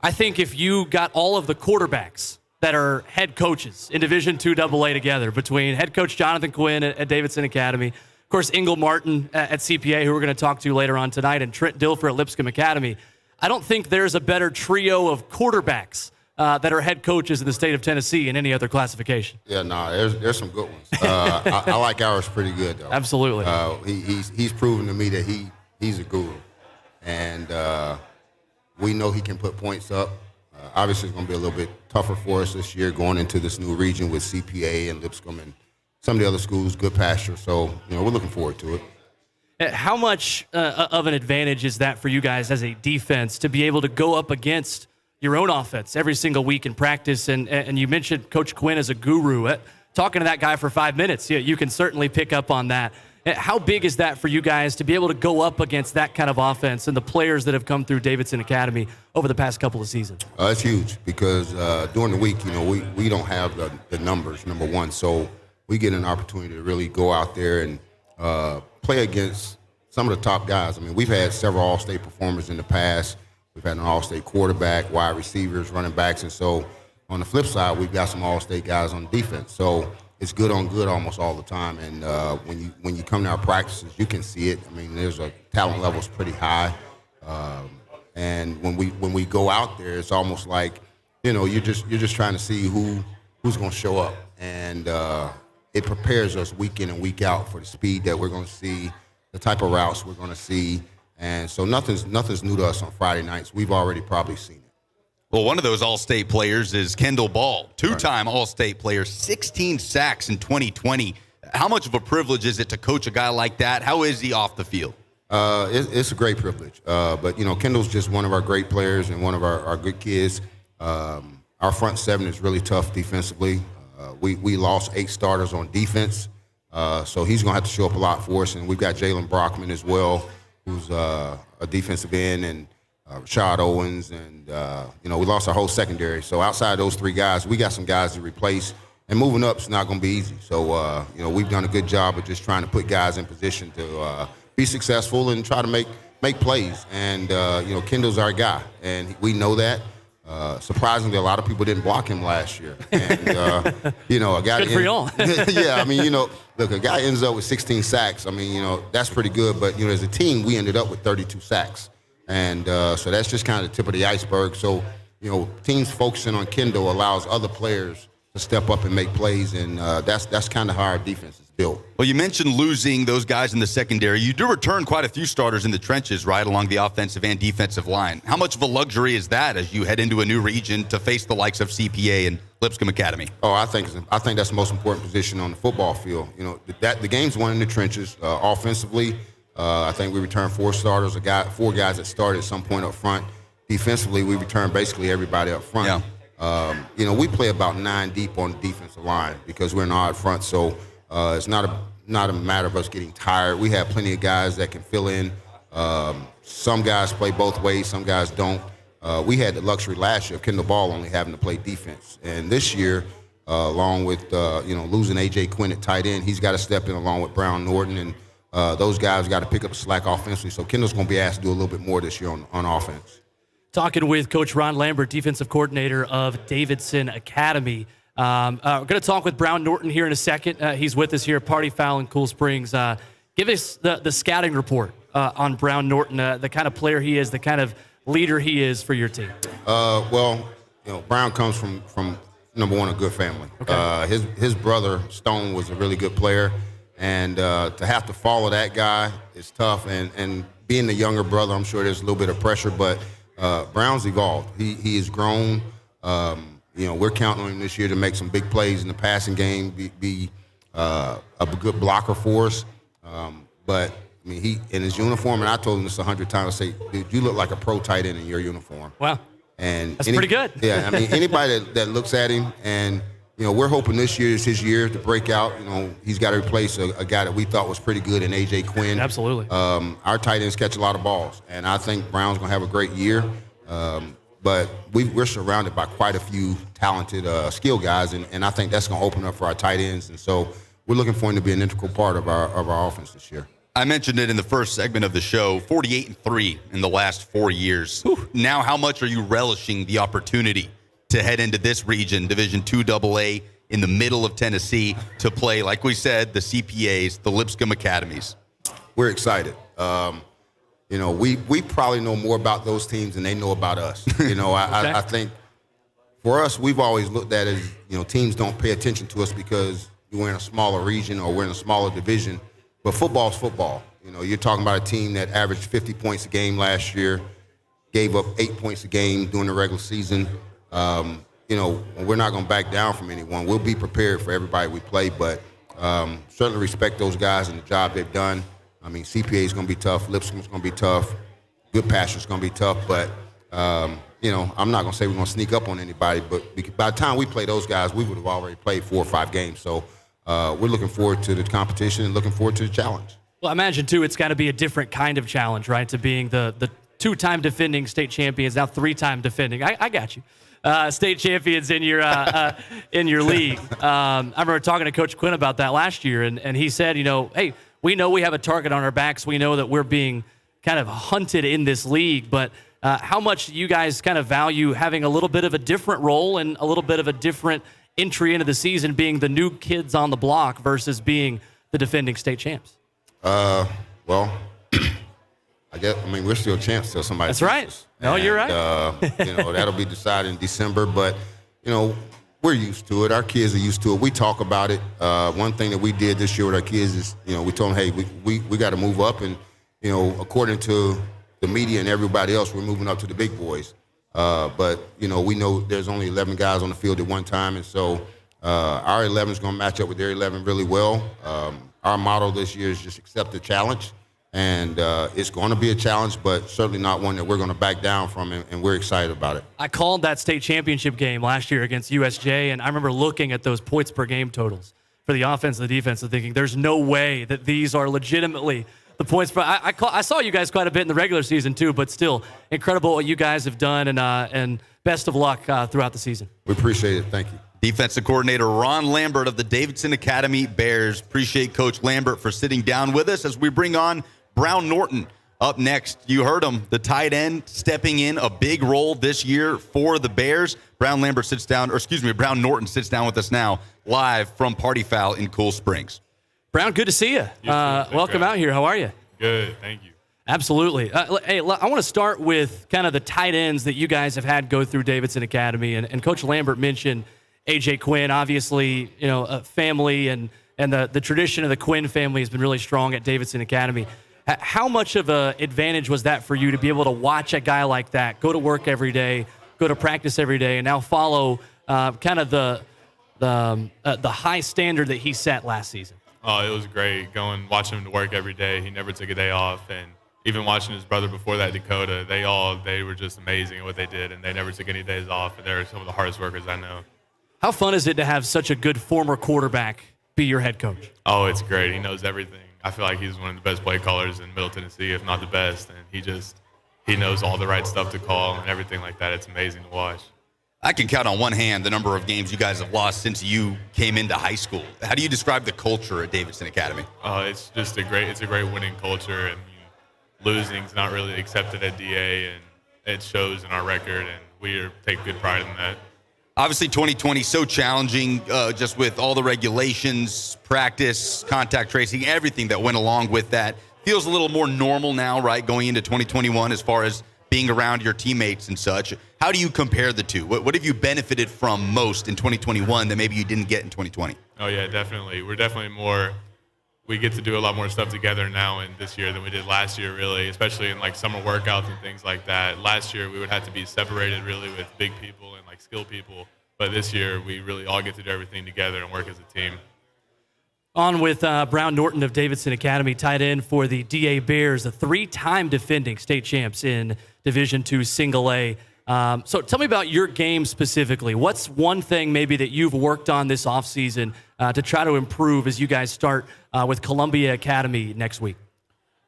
I think if you got all of the quarterbacks that are head coaches in Division II AA together, between head coach Jonathan Quinn at Davidson Academy, of course, Ingle Martin at CPA, who we're going to talk to later on tonight, and Trent Dilfer at Lipscomb Academy, I don't think there's a better trio of quarterbacks that are head coaches in the state of Tennessee in any other classification. Yeah, there's some good ones. I like ours pretty good, though. Absolutely. He's proven to me that he's a guru, and we know he can put points up. Obviously, it's going to be a little bit tougher for us this year going into this new region with CPA and Lipscomb and some of the other schools, good pasture. So, we're looking forward to it. How much of an advantage is that for you guys as a defense to be able to go up against your own offense every single week in practice? And you mentioned Coach Quinn as a guru. Talking to that guy for 5 minutes, you can certainly pick up on that. How big is that for you guys to be able to go up against that kind of offense and the players that have come through Davidson Academy over the past couple of seasons? It's huge because during the week, we don't have the numbers, number one. So we get an opportunity to really go out there and play against some of the top guys. I mean, we've had several All-State performers in the past. We've had an All-State quarterback, wide receivers, running backs. And so on the flip side, we've got some All-State guys on defense. So it's good on good almost all the time. And when you come to our practices, you can see it. I mean, there's a talent level's pretty high. And when we go out there, it's almost like, you're just trying to see who's going to show up. And it prepares us week in and week out for the speed that we're going to see, the type of routes we're going to see. And so nothing's new to us on Friday nights. We've already probably seen it. Well, one of those All-State players is Kendall Ball, two-time All-State player, 16 sacks in 2020. How much of a privilege is it to coach a guy like that? How is he off the field? It's a great privilege. But, Kendall's just one of our great players and one of our good kids. Our front seven is really tough defensively. We lost 8 starters on defense, so he's going to have to show up a lot for us. And we've got Jalen Brockman as well, who's a defensive end, and Rashad Owens, and we lost our whole secondary. So outside of those 3 guys, we got some guys to replace. And moving up is not going to be easy. So we've done a good job of just trying to put guys in position to be successful and try to make plays. And Kendall's our guy, and we know that. Surprisingly, a lot of people didn't block him last year. And a guy good for y'all. yeah, look, a guy ends up with 16 sacks. That's pretty good. But as a team, we ended up with 32 sacks. And so that's just kind of the tip of the iceberg. So, teams focusing on Kendall allows other players to step up and make plays, and that's kind of how our defense is built. Well, you mentioned losing those guys in the secondary. You do return quite a few starters in the trenches, right, along the offensive and defensive line. How much of a luxury is that as you head into a new region to face the likes of CPA and Lipscomb Academy? Oh, I think that's the most important position on the football field. The game's won in the trenches. Offensively, I think we returned 4 starters, 4 guys that started at some point up front. Defensively, we returned basically everybody up front. Yeah. We play about 9 deep on the defensive line because we're an odd front, so it's not a matter of us getting tired. We have plenty of guys that can fill in. Some guys play both ways, some guys don't. We had the luxury last year of Kendall Ball only having to play defense, and this year, along with losing A.J. Quinn at tight end, he's got to step in along with Brown Norton, and those guys got to pick up the slack offensively. So Kendall's going to be asked to do a little bit more this year on offense. Talking with Coach Ron Lambert, defensive coordinator of Davidson Academy. We're going to talk with Brown Norton here in a second. He's with us here at Party Fowl in Cool Springs. Give us the scouting report on Brown Norton, the kind of player he is, the kind of leader he is for your team. Brown comes from number one, a good family. Okay. His brother, Stone, was a really good player. And to have to follow that guy is tough. And being the younger brother, I'm sure there's a little bit of pressure, but Brown's evolved. He has grown. We're counting on him this year to make some big plays in the passing game, be a good blocker for us. But he in his uniform, and I told him this 100 times. I say, dude, you look like a pro tight end in your uniform. Wow, and that's pretty good. Yeah, anybody that looks at him, and we're hoping this year is his year to break out. He's got to replace a guy that we thought was pretty good in A.J. Quinn. Absolutely. Our tight ends catch a lot of balls, and I think Brown's going to have a great year. But we're surrounded by quite a few talented skill guys, and I think that's going to open up for our tight ends. And so we're looking for him to be an integral part of our offense this year. I mentioned it in the first segment of the show, 48-3 in the last 4 years. Whew. Now, how much are you relishing the opportunity to head into this region, Division II AA, in the middle of Tennessee, to play, like we said, the CPAs, the Lipscomb Academies? We're excited. We probably know more about those teams than they know about us. Okay. I think for us, we've always looked at it as, teams don't pay attention to us because we're in a smaller region or we're in a smaller division. But football's football. You're talking about a team that averaged 50 points a game last year, gave up 8 points a game during the regular season. We're not going to back down from anyone. We'll be prepared for everybody we play, but certainly respect those guys and the job they've done. CPA is going to be tough. Lipscomb's going to be tough. Good Pasture's going to be tough. But, I'm not going to say we're going to sneak up on anybody. But by the time we play those guys, we would have already played 4 or 5 games. So we're looking forward to the competition and looking forward to the challenge. Well, I imagine, too, it's got to be a different kind of challenge, right, to being the 2-time defending state champions, now 3-time defending. I got you. State champions in your league. I remember talking to Coach Quinn about that last year, and he said, hey, we know we have a target on our backs. We know that we're being kind of hunted in this league, but how much do you guys kind of value having a little bit of a different role and a little bit of a different entry into the season, being the new kids on the block versus being the defending state champs? Well, we're still champs till somebody. That's right. Us. No, you're right. That'll be decided in December. But, we're used to it. Our kids are used to it. We talk about it. One thing that we did this year with our kids is, we told them, hey, we got to move up. And, according to the media and everybody else, we're moving up to the big boys. But, we know there's only 11 guys on the field at one time. And so our 11 is going to match up with their 11 really well. Our motto this year is just accept the challenge. And it's going to be a challenge, but certainly not one that we're going to back down from, and we're excited about it. I called that state championship game last year against USJ, and I remember looking at those points per game totals for the offense and the defense and thinking, there's no way that these are legitimately the points. I saw you guys quite a bit in the regular season too, but still incredible what you guys have done, and best of luck throughout the season. We appreciate it. Thank you. Defensive coordinator Ron Lambert of the Davidson Academy Bears. Appreciate Coach Lambert for sitting down with us as we bring on Brown Norton up next. You heard him, the tight end stepping in a big role this year for the Bears. Brown Norton sits down with us now live from Party Fowl in Cool Springs. Brown, good to see you. Welcome out here. How are you? Good, thank you. Absolutely. Hey, I want to start with kind of the tight ends that you guys have had go through Davidson Academy. And Coach Lambert mentioned A.J. Quinn, obviously, a family, and the tradition of the Quinn family has been really strong at Davidson Academy. How much of an advantage was that for you to be able to watch a guy like that go to work every day, go to practice every day, and now follow kind of the high standard that he set last season? Oh, it was great watching him to work every day. He never took a day off, and even watching his brother before that, Dakota, they were just amazing at what they did, and they never took any days off, and they're some of the hardest workers I know. How fun is it to have such a good former quarterback be your head coach? Oh, it's great. He knows everything. I feel like he's one of the best play callers in Middle Tennessee, if not the best. And he knows all the right stuff to call and everything like that. It's amazing to watch. I can count on one hand the number of games you guys have lost since you came into high school. How do you describe the culture at Davidson Academy? It's just a great winning culture. And losing's not really accepted at DA, and it shows in our record, and we take good pride in that. Obviously, 2020 so challenging, just with all the regulations, practice, contact tracing, everything that went along with that. Feels a little more normal now, right, going into 2021 as far as being around your teammates and such. How do you compare the two? What have you benefited from most in 2021 that maybe you didn't get in 2020? Oh, yeah, definitely. We get to do a lot more stuff together now in this year than we did last year, really, especially in summer workouts and things like that. Last year, we would have to be separated really with big people and skilled people. But this year, we really all get to do everything together and work as a team. On with Brown Norton of Davidson Academy, tight end for the DA Bears, the 3-time defending state champs in Division II Single A. So tell me about your game specifically. What's one thing maybe that you've worked on this offseason to try to improve as you guys start with Columbia Academy next week?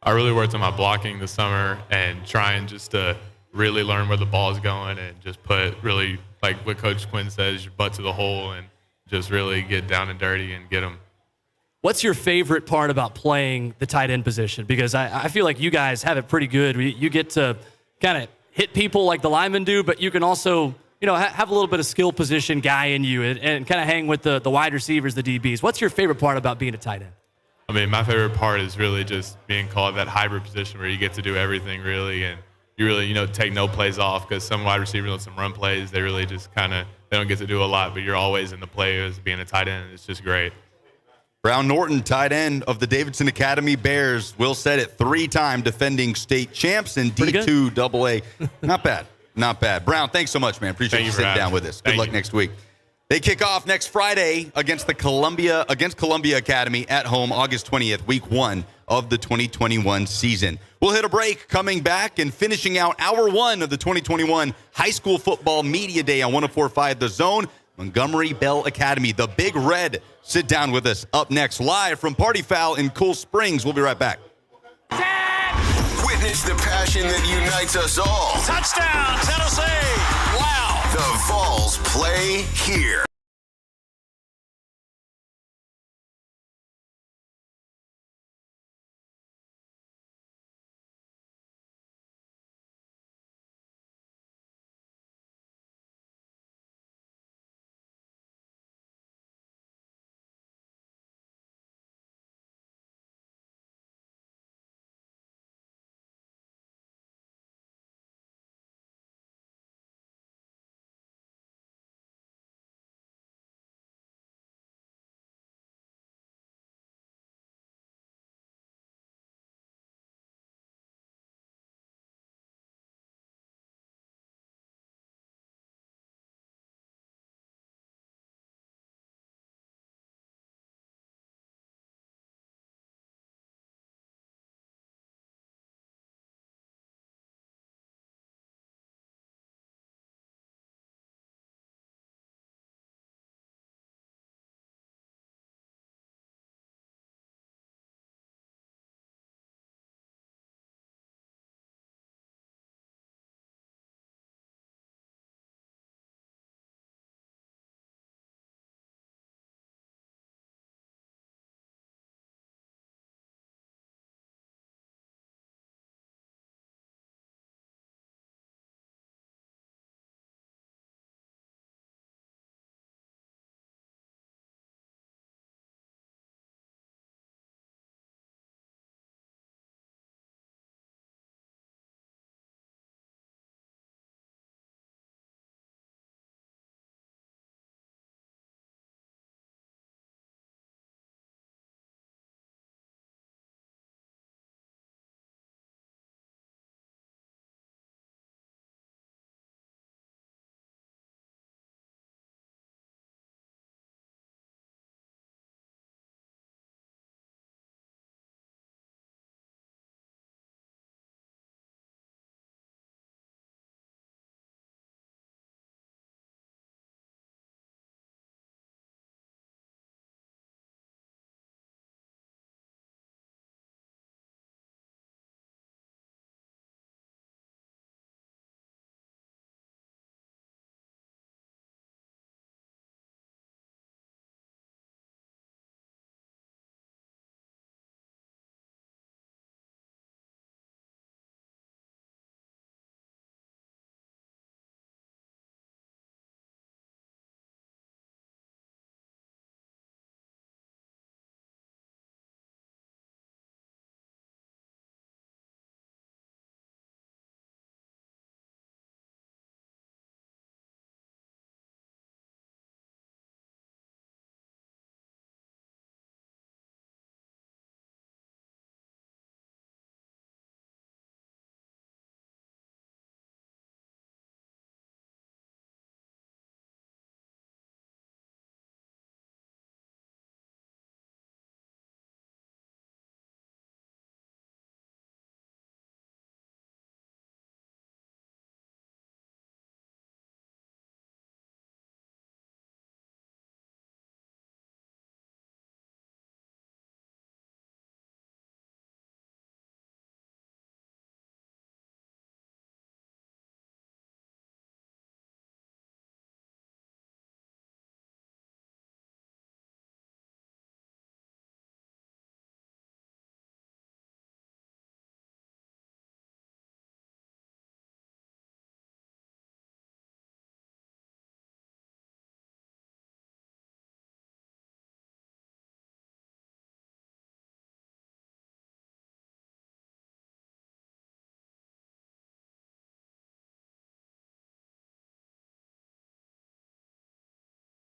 I really worked on my blocking this summer and trying just to really learn where the ball is going and just put really, like what Coach Quinn says, your butt to the hole and just really get down and dirty and get them. What's your favorite part about playing the tight end position? Because I feel like you guys have it pretty good. You get to kind of hit people like the linemen do, but you can also, have a little bit of skill position guy in you and kind of hang with the wide receivers, the DBs. What's your favorite part about being a tight end? I mean, my favorite part is really just being called that hybrid position where you get to do everything really, and you really, take no plays off because some wide receivers on some run plays, they really just they don't get to do a lot, but you're always in the play as being a tight end. It's just great. Brown Norton, tight end of the Davidson Academy Bears. Will said it, 3-time defending state champs in D2 AA. Not bad. Not bad. Brown, thanks so much, man. Appreciate you sitting down with us. Good luck next week. They kick off next Friday against Columbia Academy at home, August 20th, week 1 of the 2021 season. We'll hit a break, coming back and finishing out hour 1 of the 2021 High School Football Media Day on 104.5 The Zone. Montgomery Bell Academy, the Big Red, sit down with us up next, live from Party Fowl in Cool Springs. We'll be right back. Witness the passion that unites us all. Touchdown, Tennessee! Wow! The Vols play here.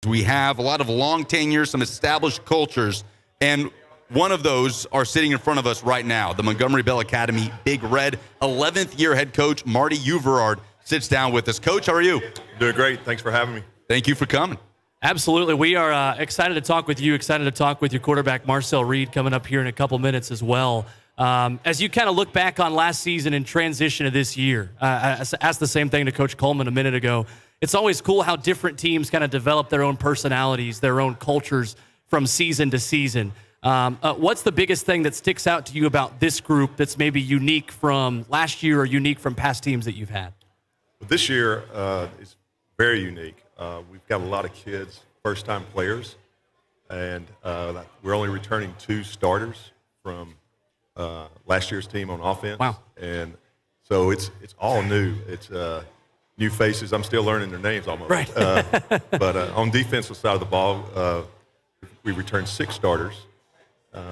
we have a lot of long tenure, some established cultures, and one of those are sitting in front of us right now. The Montgomery Bell Academy Big Red 11th year head coach Marty Uverard sits down with us. Coach, how are you? Doing great. Thanks for having me. Thank you for coming. Absolutely. We are excited to talk with you, excited to talk with your quarterback, Marcel Reed, coming up here in a couple minutes as well. As you kind of look back on last season and transition to this year, I asked the same thing to Coach Coleman a minute ago. It's always cool how different teams kind of develop their own personalities, their own cultures from season to season. What's the biggest thing that sticks out to you about this group that's maybe unique from last year or unique from past teams that you've had? This year is very unique. We've got a lot of kids, first-time players, and we're only returning 2 starters from last year's team on offense. Wow. And so it's all new. It's new faces. I'm still learning their names almost. Right. But on defensive side of the ball, we returned 6 starters.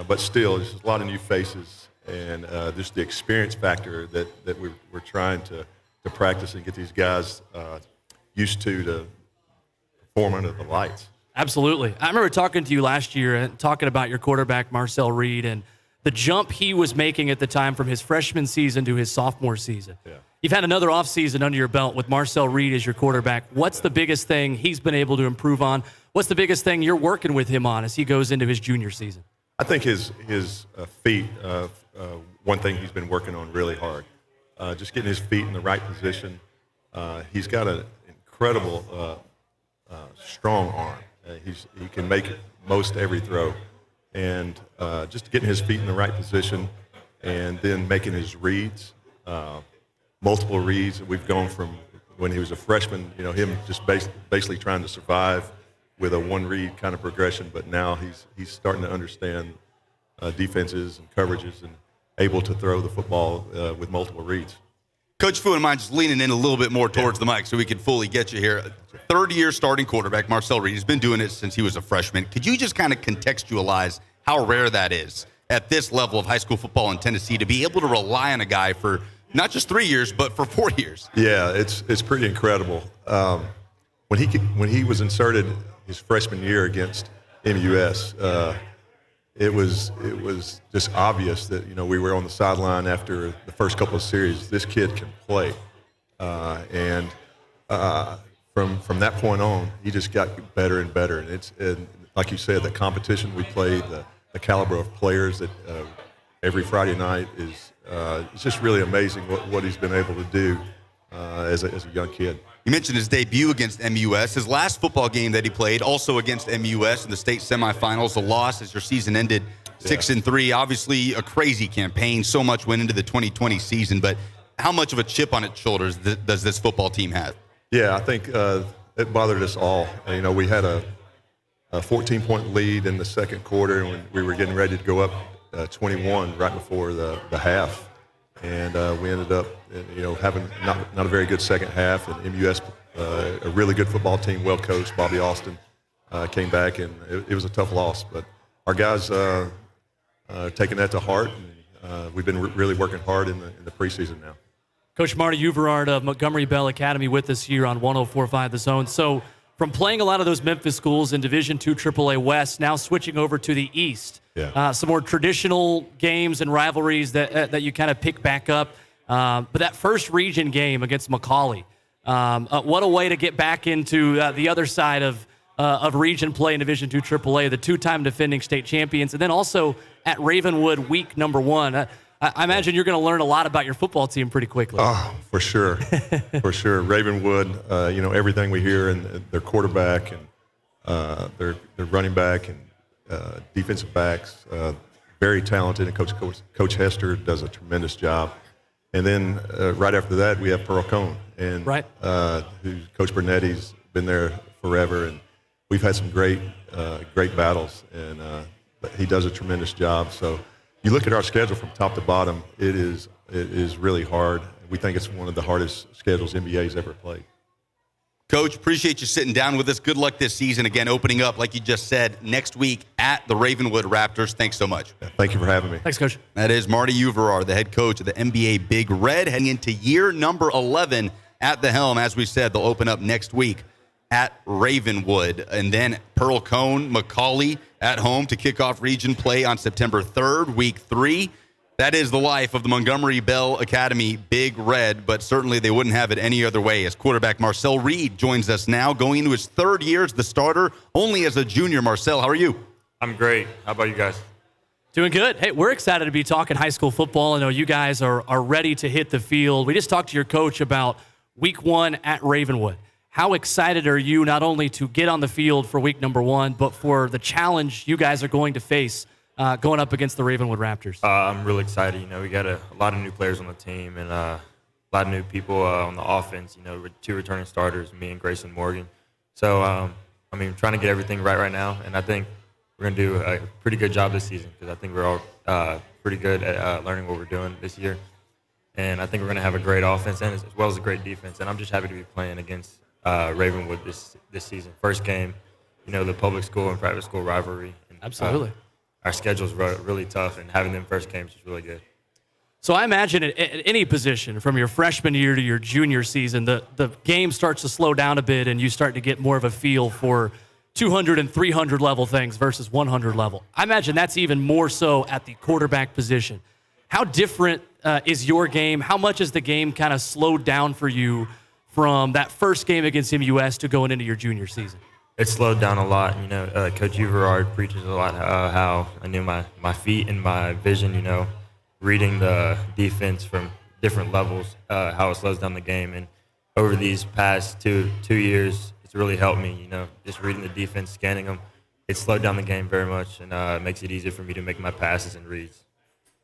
But still, there's a lot of new faces, and just the experience factor that we're trying to practice and get these guys used to perform under the lights. Absolutely. I remember talking to you last year and talking about your quarterback, Marcel Reed, and the jump he was making at the time from his freshman season to his sophomore season. Yeah. You've had another offseason under your belt with Marcel Reed as your quarterback. What's the biggest thing he's been able to improve on? What's the biggest thing you're working with him on as he goes into his junior season? I think his feet, one thing he's been working on really hard, just getting his feet in the right position. He's got an incredible strong arm. He can make most every throw. And just getting his feet in the right position and then making his reads, multiple reads. We've gone from when he was a freshman, him just basically trying to survive with a one-read kind of progression, but now he's starting to understand defenses and coverages and able to throw the football with multiple reads. Coach, if you wouldn't mind just leaning in a little bit more towards the mic so we can fully get you here. Third-year starting quarterback, Marcel Reed, has been doing it since he was a freshman. Could you just kind of contextualize how rare that is at this level of high school football in Tennessee to be able to rely on a guy for not just 3 years, but for 4 years? Yeah, it's pretty incredible. When he was inserted his freshman year against MUS, it was just obvious that we were on the sideline after the first couple of series. This kid can play, and from that point on, he just got better and better. And like you said, the competition we played, the caliber of players that every Friday night is it's just really amazing what he's been able to do as a young kid. You mentioned his debut against MUS. His last football game that he played, also against MUS in the state semifinals, a loss as your season ended 6-3. Obviously, a crazy campaign. So much went into the 2020 season, but how much of a chip on its shoulders does this football team have? Yeah, I think it bothered us all. We had a 14-point lead in the second quarter, and we were getting ready to go up 21 right before the half. And we ended up, having not a very good second half. And MUS, a really good football team, well coached. Bobby Austin came back, and it was a tough loss. But our guys taking that to heart, and we've been really working hard in the preseason now. Coach Marty Uverard of Montgomery Bell Academy with us here on 104.5 The Zone. So from playing a lot of those Memphis schools in Division II AAA West, now switching over to the East. Yeah. Some more traditional games and rivalries that you kind of pick back up. But that first region game against McCallie, what a way to get back into the other side of region play in Division II AAA, the 2-time defending state champions, and then also at Ravenwood week number 1. I imagine you're going to learn a lot about your football team pretty quickly. Oh, for sure. For sure. Ravenwood, everything we hear, and their quarterback and their running back and defensive backs, very talented, and Coach Hester does a tremendous job. And then right after that, we have Pearl Cone, and who Coach Burnetti's been there forever, and we've had some great battles, and he does a tremendous job. So you look at our schedule from top to bottom, it is really hard. We think it's one of the hardest schedules NBA's ever played. Coach, appreciate you sitting down with us. Good luck this season. Again, opening up, like you just said, next week at the Ravenwood Raptors. Thanks so much. Thank you for having me. Thanks, Coach. That is Marty Uverard, the head coach of the NBA Big Red, heading into year number 11 at the helm. As we said, they'll open up next week at Ravenwood. And then Pearl Cone, McCauley at home to kick off region play on September 3rd, week 3. That is the life of the Montgomery Bell Academy Big Red, but certainly they wouldn't have it any other way as quarterback Marcel Reed joins us now, going into his 3rd year as the starter, only as a junior. Marcel, how are you? I'm great. How about you guys? Doing good. Hey, we're excited to be talking high school football. I know you guys are ready to hit the field. We just talked to your coach about week 1 at Ravenwood. How excited are you not only to get on the field for week number 1, but for the challenge you guys are going to face going up against the Ravenwood Raptors? I'm really excited. You know, we got a lot of new players on the team and a lot of new people on the offense, you know, with 2 returning starters, me and Grayson Morgan. So, trying to get everything right now, and I think we're going to do a pretty good job this season because I think we're all pretty good at learning what we're doing this year. And I think we're going to have a great offense and as well as a great defense. And I'm just happy to be playing against Ravenwood this season. First game, you know, the public school and private school rivalry. And, Absolutely. Our schedule's really tough, and having them first games is really good. So I imagine at any position, from your freshman year to your junior season, the game starts to slow down a bit, and you start to get more of a feel for 200 and 300 level things versus 100 level. I imagine that's even more so at the quarterback position. How different is your game? How much has the game kind of slowed down for you from that first game against MUS to going into your junior season? It slowed down a lot. You know, Coach Everard preaches a lot how I knew my feet and my vision, you know, reading the defense from different levels, how it slows down the game. And over these past two years, it's really helped me, you know, just reading the defense, scanning them. It slowed down the game very much, and it makes it easier for me to make my passes and reads.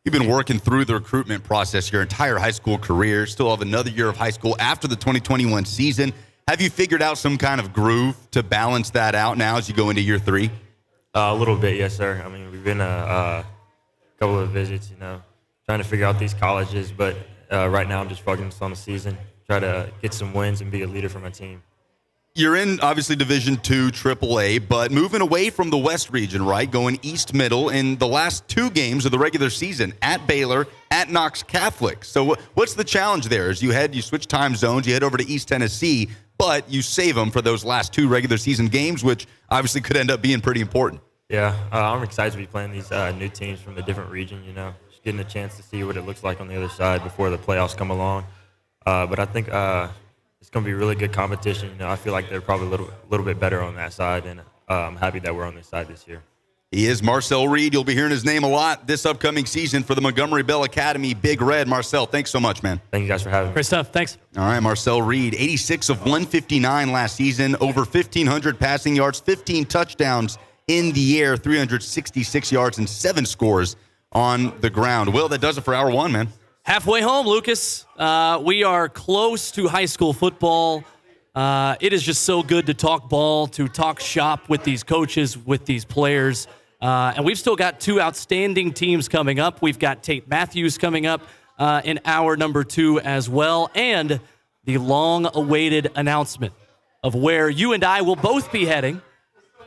You've been working through the recruitment process your entire high school career, still have another year of high school after the 2021 season. Have you figured out some kind of groove to balance that out now as you go into year 3? A little bit, yes, sir. I mean, we've been a couple of visits, you know, trying to figure out these colleges. But right now I'm just focused on the season, try to get some wins and be a leader for my team. You're in, obviously, Division II, AAA, but moving away from the West region, right, going East Middle in the last 2 games of the regular season, at Baylor, at Knox Catholic. So what's the challenge there? As you switch time zones, you head over to East Tennessee, but you save them for those last 2 regular season games, which obviously could end up being pretty important. Yeah, I'm excited to be playing these new teams from the different region, you know, just getting a chance to see what it looks like on the other side before the playoffs come along. But I think it's going to be really good competition. You know, I feel like they're probably a little bit better on that side, and I'm happy that we're on this side this year. He is Marcel Reed. You'll be hearing his name a lot this upcoming season for the Montgomery Bell Academy Big Red. Marcel, thanks so much, man. Thank you guys for having me. Great stuff. Thanks. All right, Marcel Reed, 86 of 159 last season, over 1,500 passing yards, 15 touchdowns in the air, 366 yards, and 7 scores on the ground. Will, that does it for hour 1, man. Halfway home, Lucas. We are close to high school football. It is just so good to talk ball, to talk shop with these coaches, with these players. And we've still got 2 outstanding teams coming up. We've got Tate Mathews coming up in hour number 2 as well, and the long-awaited announcement of where you and I will both be heading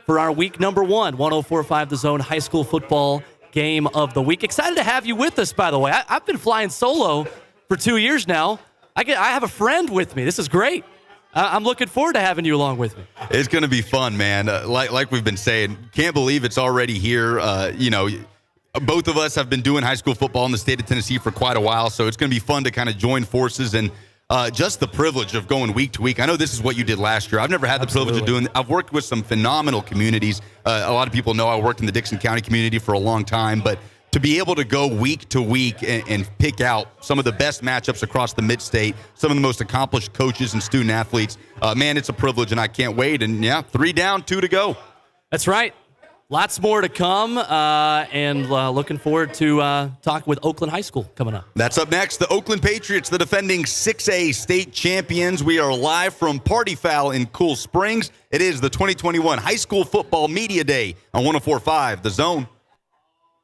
for our week number 1, 104.5 The Zone High School Football Game of the Week. Excited to have you with us, by the way. I've been flying solo for 2 years now. I have a friend with me. This is great. I'm looking forward to having you along with me. It's going to be fun, man. Like we've been saying, can't believe it's already here. You know, both of us have been doing high school football in the state of Tennessee for quite a while, so it's going to be fun to kind of join forces and just the privilege of going week to week. I know this is what you did last year. I've never had the privilege of doing. I've worked with some phenomenal communities. A lot of people know I worked in the Dixon County community for a long time, but to be able to go week to week and pick out some of the best matchups across the mid-state, some of the most accomplished coaches and student athletes, man, it's a privilege, and I can't wait. And, yeah, 3 down, 2 to go. That's right. Lots more to come, and looking forward to talking with Oakland High School coming up. That's up next. The Oakland Patriots, the defending 6A state champions. We are live from Party Fowl in Cool Springs. It is the 2021 High School Football Media Day on 104.5 The Zone.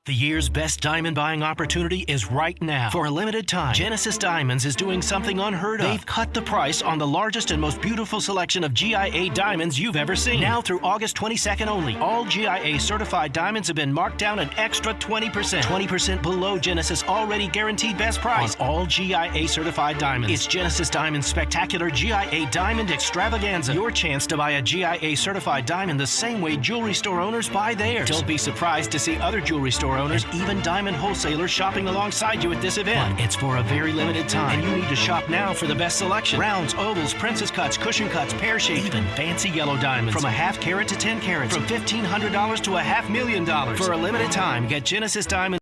The year's best diamond buying opportunity is right now. For a limited time, Genesis Diamonds is doing something unheard of. They've cut the price on the largest and most beautiful selection of GIA diamonds you've ever seen. Now through August 22nd only, all GIA certified diamonds have been marked down an extra 20%. 20% below Genesis' already guaranteed best price on all GIA certified diamonds. It's Genesis Diamonds' spectacular GIA Diamond Extravaganza. Your chance to buy a GIA certified diamond the same way jewelry store owners buy theirs. Don't be surprised to see other jewelry store owners, even diamond wholesalers, shopping alongside you at this event. But it's for a very limited time, and you need to shop now for the best selection. Rounds, ovals, princess cuts, cushion cuts, pear shaped, even fancy yellow diamonds. From a half carat to 10 carats, from $1,500 to $500,000. For a limited time, get Genesis Diamonds.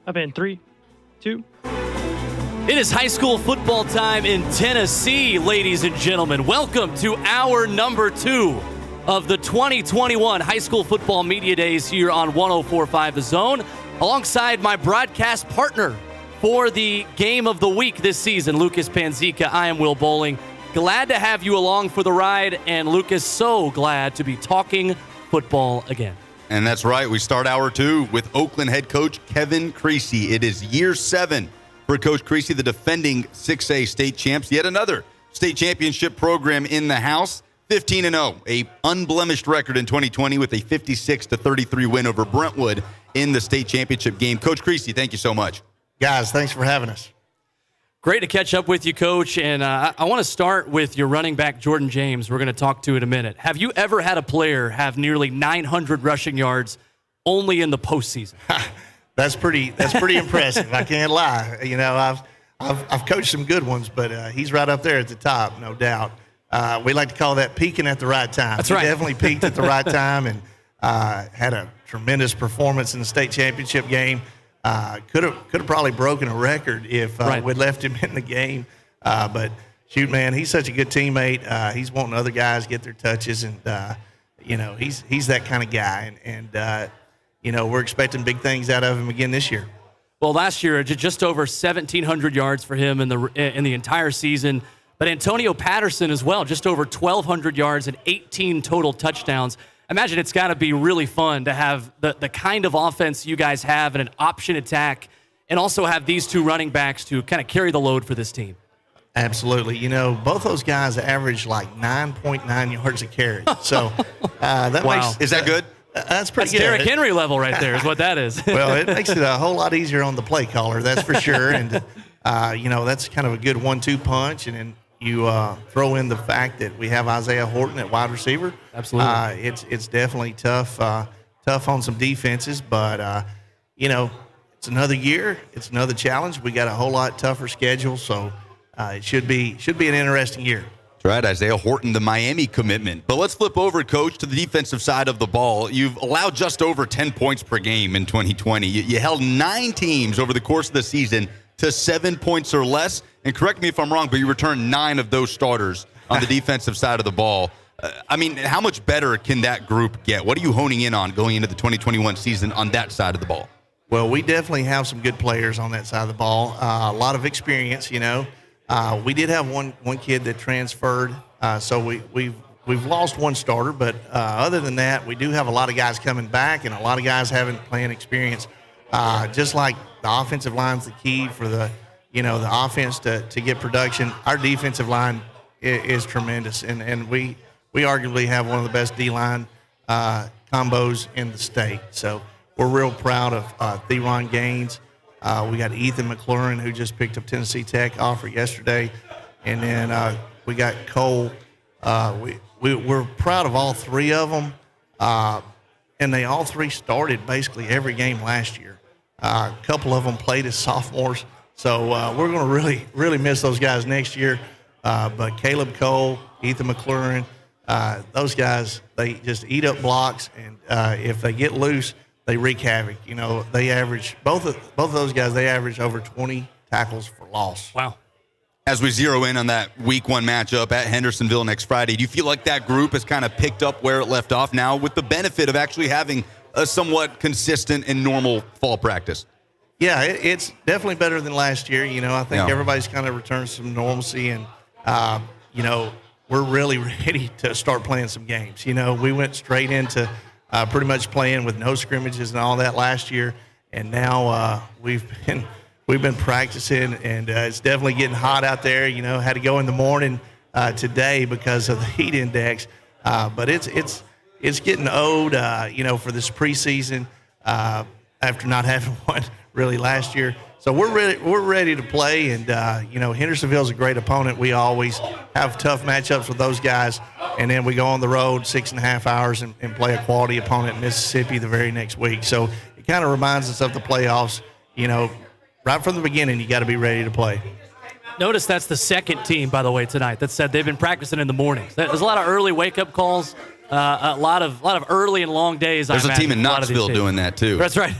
I've been 3, 2. It is high school football time in Tennessee, ladies and gentlemen. Welcome to hour number 2 of the 2021 High School Football Media Days here on 104.5 The Zone, alongside my broadcast partner for the game of the week this season, Lucas Panzica. I am Will Boling. Glad to have you along for the ride, and Lucas, so glad to be talking football again. And that's right. We start hour 2 with Oakland head coach Kevin Creasy. It is year 7 for Coach Creasy, the defending 6A state champs. Yet another state championship program in the house. 15-0, a unblemished record in 2020 with a 56-33 win over Brentwood in the state championship game. Coach Creasy, thank you so much. Guys, thanks for having us. Great to catch up with you, Coach. And I want to start with your running back, Jordan James. We're going to talk to in a minute. Have you ever had a player have nearly 900 rushing yards only in the postseason? That's pretty impressive. I can't lie. You know, I've coached some good ones, but he's right up there at the top, no doubt. We like to call that peaking at the right time. That's right. He definitely peaked at the right time and had a tremendous performance in the state championship game. Could have probably broken a record if we'd left him in the game. But shoot, man, he's such a good teammate. He's wanting other guys get their touches, and he's that kind of guy. And we're expecting big things out of him again this year. Well, last year just over 1,700 yards for him in the entire season. But Antonio Patterson as well, just over 1,200 yards and 18 total touchdowns. Imagine it's got to be really fun to have the kind of offense you guys have and an option attack, and also have these two running backs to kind of carry the load for this team. Absolutely. You know, both those guys average like 9.9 yards a carry. So that makes – is that good? That's pretty good. Derrick Henry level right there is what that is. Well, it makes it a whole lot easier on the play caller, that's for sure. And, that's kind of a good 1-2 punch. And then you throw in the fact that we have Isaiah Horton at wide receiver. Absolutely. It's definitely tough on some defenses. But, it's another year. It's another challenge. We got a whole lot tougher schedule. So it should be an interesting year. Right, Isaiah Horton, the Miami commitment. But let's flip over, Coach, to the defensive side of the ball. You've allowed just over 10 points per game in 2020. You held 9 teams over the course of the season to 7 points or less. And correct me if I'm wrong, but you returned 9 of those starters on the defensive side of the ball. How much better can that group get? What are you honing in on going into the 2021 season on that side of the ball? Well, we definitely have some good players on that side of the ball. A lot of experience, We did have one kid that transferred, so we've lost one starter. But other than that, we do have a lot of guys coming back and a lot of guys having playing experience. Just like the offensive line's the key for the offense to get production. Our defensive line is tremendous, and we arguably have one of the best D-line combos in the state. So we're real proud of Theron Gaines. We got Ethan McLaurin, who just picked up Tennessee Tech offer yesterday. And then we got Cole. We're proud of all 3 of them. And they all 3 started basically every game last year. A couple of them played as sophomores. So we're going to really, really miss those guys next year. But Caleb Cole, Ethan McLaurin, those guys, they just eat up blocks. And if they get loose, they wreak havoc. They average both of those guys. They average over 20 tackles for loss. Wow. As we zero in on that week 1 matchup at Hendersonville next Friday, do you feel like that group has kind of picked up where it left off now with the benefit of actually having a somewhat consistent and normal fall practice? Yeah, it's definitely better than last year. I think everybody's kind of returned some normalcy, and we're really ready to start playing some games. We went straight into pretty much playing with no scrimmages and all that last year, and now we've been practicing, and it's definitely getting hot out there. Had to go in the morning today because of the heat index, but it's getting old. For this preseason after not having one really last year. So we're ready to play, and Hendersonville's a great opponent. We always have tough matchups with those guys, and then we go on the road 6.5 hours and play a quality opponent in Mississippi the very next week. So it kind of reminds us of the playoffs. Right from the beginning, you got to be ready to play. Notice that's the second team, by the way, tonight that said they've been practicing in the mornings. There's a lot of early wake-up calls, a lot of early and long days. There's a team in Knoxville doing that, too. That's right.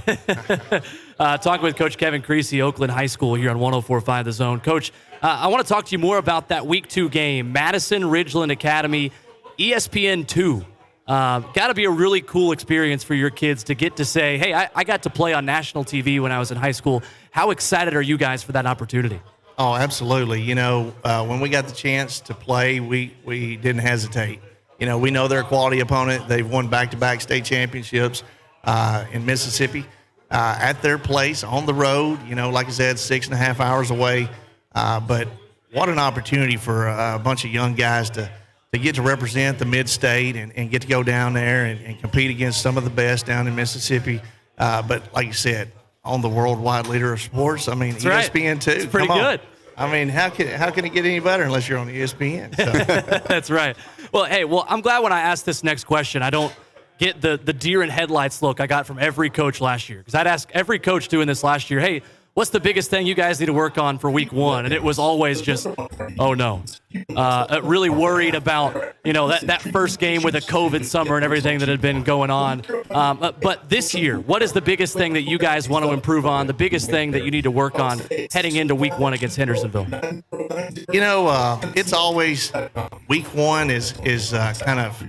Talking with Coach Kevin Creasy, Oakland High School here on 104.5 The Zone. Coach, I want to talk to you more about that Week 2 game, Madison Ridgeland Academy, ESPN 2. Got to be a really cool experience for your kids to get to say, hey, I got to play on national TV when I was in high school. How excited are you guys for that opportunity? Oh, absolutely. When we got the chance to play, we didn't hesitate. we know they're a quality opponent. They've won back-to-back state championships in Mississippi at their place on the road. Like I said, 6.5 hours away. But what an opportunity for a bunch of young guys to get to represent the mid-state and get to go down there and compete against some of the best down in Mississippi. But like you said, on the worldwide leader of sports, That's ESPN right. too. It's pretty good. How can it get any better unless you're on ESPN? So. That's right. Well, I'm glad when I asked this next question, I don't get the deer in headlights look I got from every coach last year. Because I'd ask every coach doing this last year, hey, what's the biggest thing you guys need to work on for week 1? And it was always just, oh no. Really worried about, that first game with a COVID summer and everything that had been going on. But this year, what is the biggest thing that you guys want to improve on, the biggest thing that you need to work on heading into week 1 against Hendersonville? It's always week 1 is kind of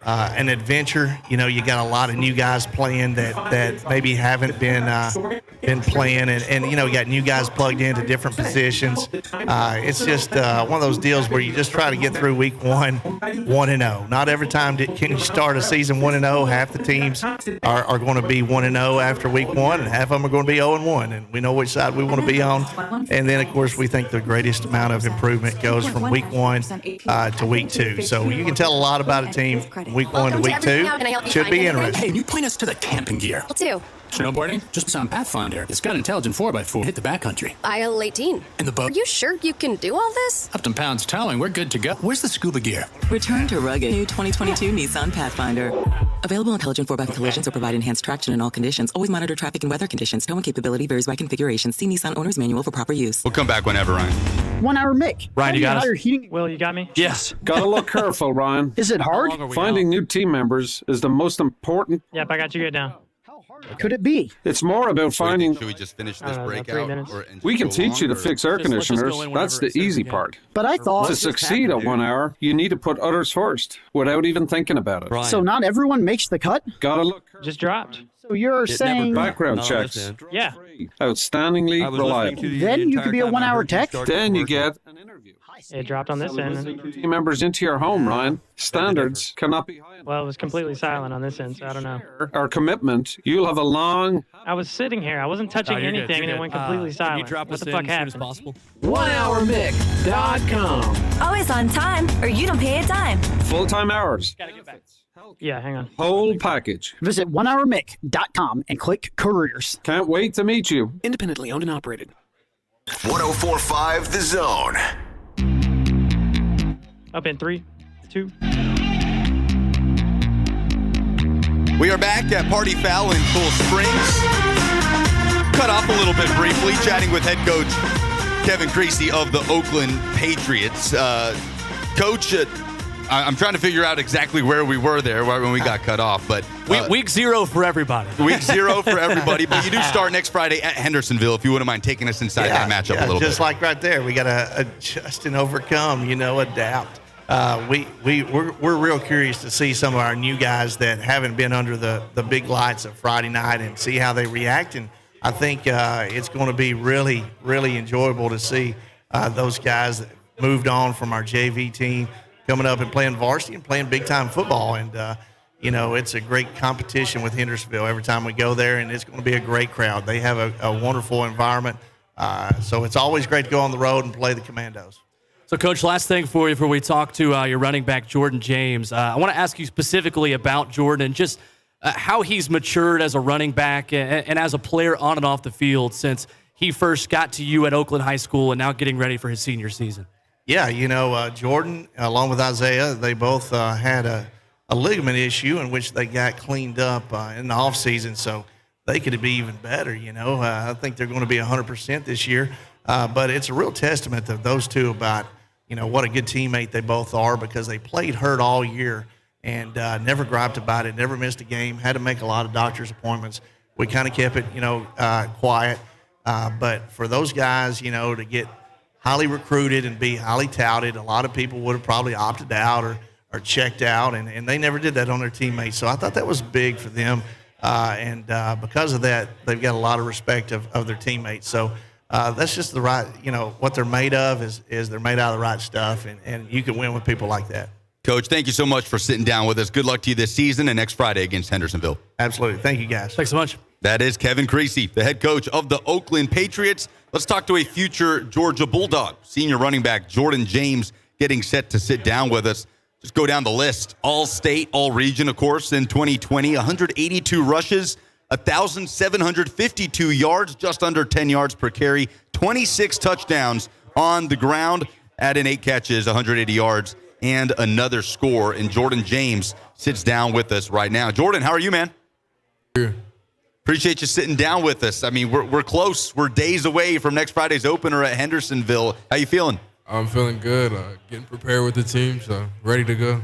an adventure. You got a lot of new guys playing that maybe haven't been playing, and you got new guys plugged into different positions. It's just one of those deals where you just try to get through week 1 1-0. Not every time can you start a season 1-0. Half the teams are going to be 1-0 after week 1, and half of them are going to be 0-1. And we know which side we want to be on. And then, of course, we think the greatest amount of improvement goes from week 1 to week 2. So you can tell a lot about a team week 1 to week 2. Should be interesting. Hey, you point us to the camping gear. I'll do. Snowboarding? Just on Pathfinder. It's got intelligent 4x4. Hit the backcountry. Aisle 18. And the boat. Are you sure you can do all this? Upton Pound's towing. We're good to go. Where's the scuba gear? Return to rugged. New 2022 Nissan Pathfinder. Available intelligent 4x collisions or provide enhanced traction in all conditions. Always monitor traffic and weather conditions. Towing capability varies by configuration. See Nissan Owner's Manual for proper use. We'll come back whenever, Ryan. 1 hour Mick. Ryan, you got us? Will, you got me? Yes. Gotta look careful, Ryan. Is it hard? Finding new team members is the most important. Yep, I got you good now. Could it be? It's more about finding. Should we just finish this About 3 breakout? minutes. We can teach you to fix air Let's just go conditioners. in whenever That's the it says easy we can. part. But I thought. To succeed at 1 hour, you need to put others first without even thinking about it. Ryan. So not everyone makes the cut? Gotta look. Just dropped. So you're saying. Background No, checks. listen. Yeah. Outstandingly reliable. Then you could be a 1 hour tech? Then you get an interview. It dropped on this end. Team members into your home, Ryan. Standards cannot be high enough. Well, it was completely silent on this end, so I don't know. Our commitment, you'll have a long. I was sitting here. I wasn't touching you're good, anything, you're and it good. went completely Can silent. you drop what us the in fuck as soon as happened? possible? 1hourmick.com. Always on time, or you don't pay a dime. Full-time hours. Yeah, hang on. Whole package. Visit 1hourmick.com and click careers. Can't wait to meet you. Independently owned and operated. 1045 The Zone. Up in 3, 2. We are back at Party Fowl in Cool Springs. Cut off a little bit briefly, chatting with head coach Kevin Creasy of the Oakland Patriots. Coach, I'm trying to figure out exactly where we were there when we got cut off, but week 0 for everybody. Week 0 for everybody, but you do start next Friday at Hendersonville. If you wouldn't mind taking us inside that matchup a little just bit. like right there, we got to adjust and overcome. Adapt. We're real curious to see some of our new guys that haven't been under the big lights of Friday night and see how they react. And I think it's going to be really, really enjoyable to see those guys that moved on from our JV team coming up and playing varsity and playing big-time football. And, it's a great competition with Hendersonville every time we go there, and it's going to be a great crowd. They have a wonderful environment. So it's always great to go on the road and play the Commandos. So, Coach, last thing for you before we talk to your running back, Jordan James. I want to ask you specifically about Jordan and just how he's matured as a running back and as a player on and off the field since he first got to you at Oakland High School and now getting ready for his senior season. Yeah, Jordan, along with Isaiah, they both had a ligament issue in which they got cleaned up in the offseason, so they could be even better, I think they're going to be 100% this year. But it's a real testament to those two about, what a good teammate they both are because they played hurt all year and never griped about it, never missed a game, had to make a lot of doctor's appointments. We kind of kept it, quiet. But for those guys, to get highly recruited and be highly touted, a lot of people would have probably opted out or checked out, and they never did that on their teammates. So I thought that was big for them. And because of that, they've got a lot of respect of their teammates. So that's just the right, what they're made of is they're made out of the right stuff, and you can win with people like that. Coach, thank you so much for sitting down with us. Good luck to you this season and next Friday against Hendersonville. Absolutely. Thank you, guys. Thanks so much. That is Kevin Creasy, the head coach of the Oakland Patriots. Let's talk to a future Georgia Bulldog. Senior running back Jordan James getting set to sit down with us. Just go down the list. All state, all region, of course, in 2020. 182 rushes, 1,752 yards, just under 10 yards per carry. 26 touchdowns on the ground. Add in 8 catches, 180 yards, and another score. And Jordan James sits down with us right now. Jordan, how are you, man? Appreciate you sitting down with us. I mean, we're close. We're days away from next Friday's opener at Hendersonville. How you feeling? I'm feeling good. Getting prepared with the team, so ready to go.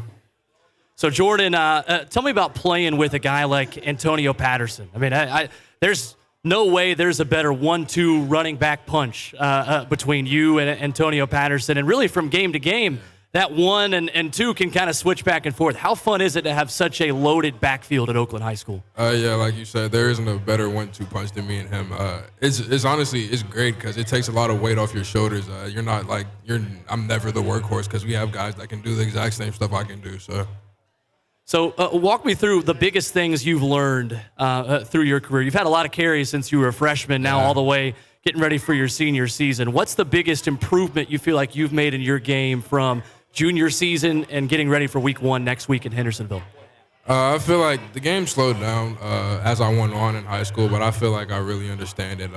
So, Jordan, tell me about playing with a guy like Antonio Patterson. I mean, there's no way there's a better 1-2 running back punch between you and Antonio Patterson. And really, from game to game, that 1 and 2 can kind of switch back and forth. How fun is it to have such a loaded backfield at Oakland High School? Yeah, like you said, there isn't a better 1-2 punch than me and him. It's honestly, it's great because it takes a lot of weight off your shoulders. You're not like, I'm never the workhorse because we have guys that can do the exact same stuff I can do, So walk me through the biggest things you've learned through your career. You've had a lot of carries since you were a freshman, now all the way getting ready for your senior season. What's the biggest improvement you feel like you've made in your game from junior season and getting ready for week 1 next week in Hendersonville? I feel like the game slowed down as I went on in high school, but I feel like I really understand it.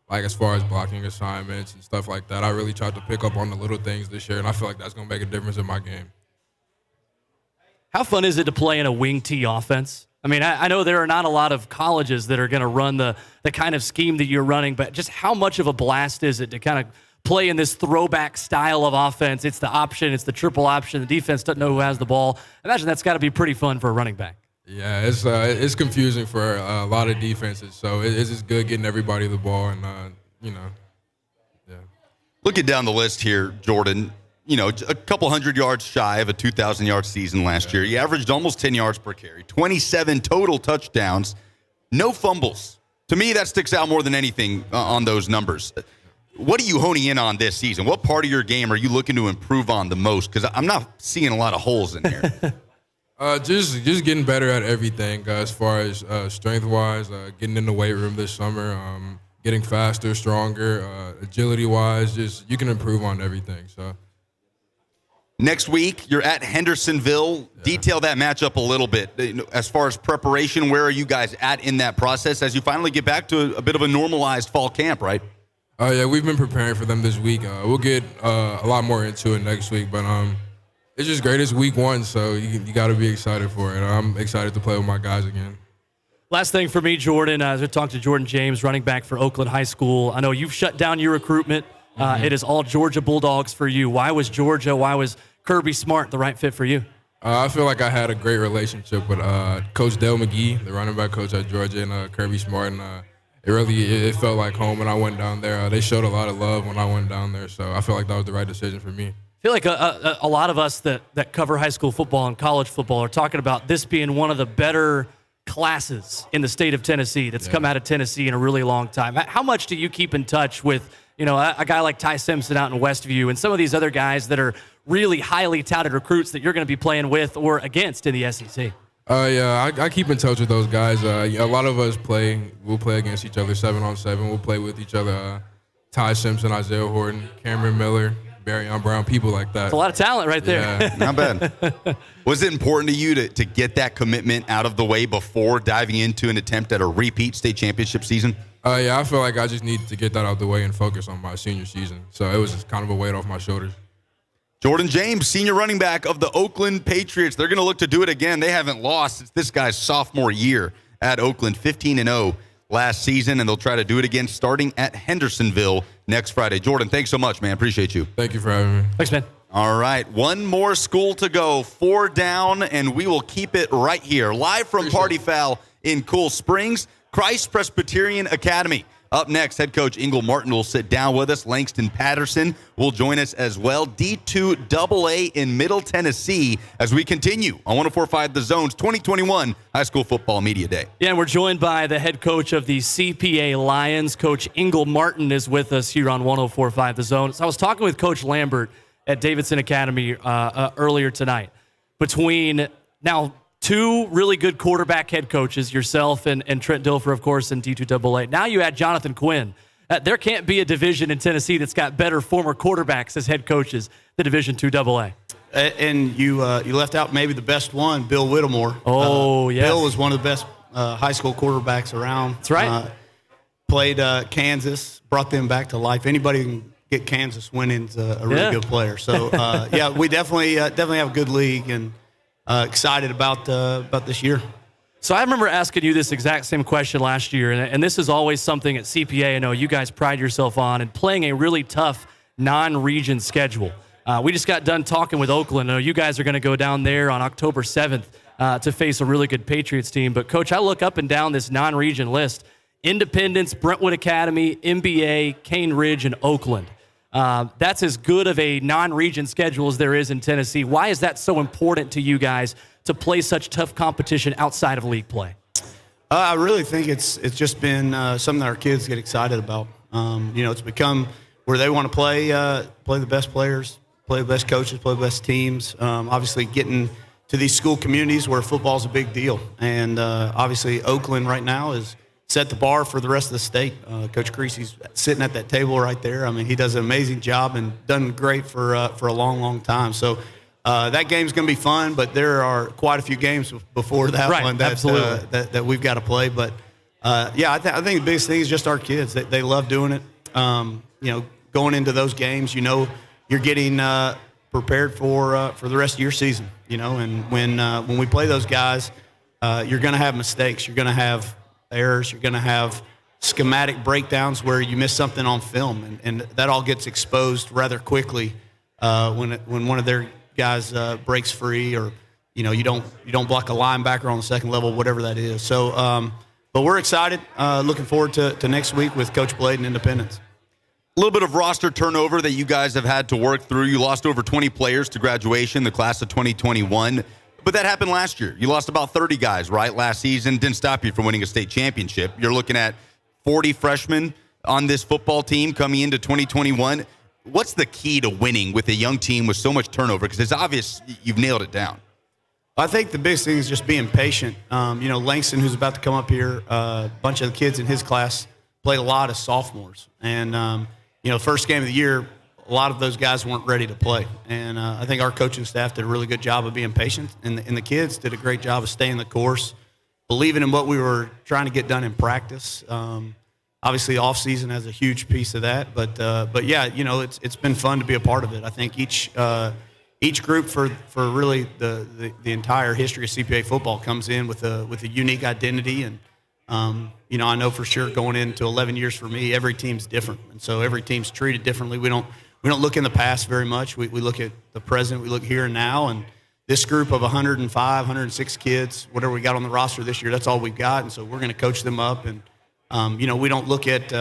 Like as far as blocking assignments and stuff like that, I really tried to pick up on the little things this year, and I feel like that's going to make a difference in my game. How fun is it to play in a wing T offense? I mean, I know there are not a lot of colleges that are going to run the kind of scheme that you're running, but just how much of a blast is it to kind of play in this throwback style of offense? It's the option, it's the triple option. The defense doesn't know who has the ball. I imagine that's got to be pretty fun for a running back. Yeah, it's confusing for a lot of defenses, so it's just good getting everybody the ball and, yeah. Looking down the list here, Jordan, a couple hundred yards shy of a 2,000-yard season last year. You averaged almost 10 yards per carry, 27 total touchdowns, no fumbles. To me, that sticks out more than anything on those numbers. What are you honing in on this season? What part of your game are you looking to improve on the most? Because I'm not seeing a lot of holes in there. Just getting better at everything as far as strength-wise, getting in the weight room this summer, getting faster, stronger, agility-wise. Just you can improve on everything. So. Next week, you're at Hendersonville. Yeah. Detail that matchup a little bit. As far as preparation, where are you guys at in that process as you finally get back to a bit of a normalized fall camp, right? Yeah, we've been preparing for them this week. We'll get a lot more into it next week, but it's just great. It's week 1, so you got to be excited for it. I'm excited to play with my guys again. Last thing for me, Jordan, as we talked to Jordan James, running back for Oakland High School. I know you've shut down your recruitment. It is all Georgia Bulldogs for you. Why was Georgia, why was Kirby Smart the right fit for you? I feel like I had a great relationship with Coach Dale McGee, the running back coach at Georgia, and Kirby Smart, and it felt like home when I went down there. They showed a lot of love when I went down there, so I feel like that was the right decision for me. I feel like a lot of us that cover high school football and college football are talking about this being one of the better classes in the state of Tennessee that's come out of Tennessee in a really long time. How much do you keep in touch with a guy like Ty Simpson out in Westview and some of these other guys that are really highly touted recruits that you're going to be playing with or against in the SEC? Yeah, I keep in touch with those guys. A lot of us we'll play against each other 7-on-7. We'll play with each other. Ty Simpson, Isaiah Horton, Cameron Miller, Barryon Brown, people like that. That's a lot of talent right there. Yeah, not bad. Was it important to you to get that commitment out of the way before diving into an attempt at a repeat state championship season? Yeah, I feel like I just needed to get that out of the way and focus on my senior season. So it was just kind of a weight off my shoulders. Jordan James, senior running back of the Oakland Patriots. They're going to look to do it again. They haven't lost since this guy's sophomore year at Oakland, 15-0 last season, and they'll try to do it again starting at Hendersonville next Friday. Jordan, thanks so much, man. Appreciate you. Thank you for having me. Thanks, man. All right, one more school to go, 4 down, and we will keep it right here. Live from Party Fowl in Cool Springs, Christ Presbyterian Academy. Up next, head coach Ingle Martin will sit down with us. Langston Patterson will join us as well. D2 AA in Middle Tennessee as we continue on 104.5 The Zone's 2021 High School Football Media Day. Yeah, and we're joined by the head coach of the CPA Lions. Coach Ingle Martin is with us here on 104.5 The Zone. So I was talking with Coach Lambert at Davidson Academy earlier tonight. between now two really good quarterback head coaches, yourself and Trent Dilfer, of course, in D2AA. Now you add Jonathan Quinn. There can't be a division in Tennessee that's got better former quarterbacks as head coaches than Division II-AA. And you left out maybe the best one, Bill Whittemore. Oh, yes. Bill was one of the best high school quarterbacks around. That's right. Played Kansas, brought them back to life. Anybody who can get Kansas winning is a really good player. So, we definitely have a good league and excited about this year. So I remember asking you this exact same question last year, and this is always something at CPA I know you guys pride yourself on, and playing a really tough non-region schedule. We just got done talking with Oakland. I know you guys are going to go down there on October 7th to face a really good Patriots team. But, Coach, I look up and down this non-region list. Independence, Brentwood Academy, MBA, Cane Ridge, and Oakland. That's as good of a non-region schedule as there is in Tennessee. Why is that so important to you guys to play such tough competition outside of league play? I really think it's just been something that our kids get excited about. It's become where they want to play the best players, play the best coaches, play the best teams. Obviously, getting to these school communities where football is a big deal. And obviously, Oakland right now is set the bar for the rest of the state. Coach Creasy's sitting at that table right there. I mean, he does an amazing job and done great for a long, long time. So that game's going to be fun, but there are quite a few games before that one that we've got to play. But, I think the biggest thing is just our kids. They love doing it. Going into those games, you're getting prepared for the rest of your season, and when we play those guys, you're going to have mistakes. You're going to have errors. You're going to have schematic breakdowns where you miss something on film, and that all gets exposed rather quickly when one of their guys breaks free, or you don't block a linebacker on the second level, whatever that is. So, but we're excited, looking forward to next week with Coach Blade and Independence. A little bit of roster turnover that you guys have had to work through. You lost over 20 players to graduation, the class of 2021. But that happened last year. You lost about 30 guys, right, last season. Didn't stop you from winning a state championship. You're looking at 40 freshmen on this football team coming into 2021. What's the key to winning with a young team with so much turnover? Because it's obvious you've nailed it down. I think the biggest thing is just being patient. Langston, who's about to come up here, a bunch of the kids in his class played a lot as sophomores. And, first game of the year, a lot of those guys weren't ready to play. And I think our coaching staff did a really good job of being patient. And the kids did a great job of staying the course, believing in what we were trying to get done in practice. Obviously, off-season has a huge piece of that. But it's been fun to be a part of it. I think each group for really the entire history of CPA football comes in with a unique identity. And, I know for sure going into 11 years for me, every team's different. And so every team's treated differently. We don't look in the past very much. We look at the present. We look here and now. And this group of 105, 106 kids, whatever we got on the roster this year, that's all we've got. And so we're going to coach them up. And, we don't look at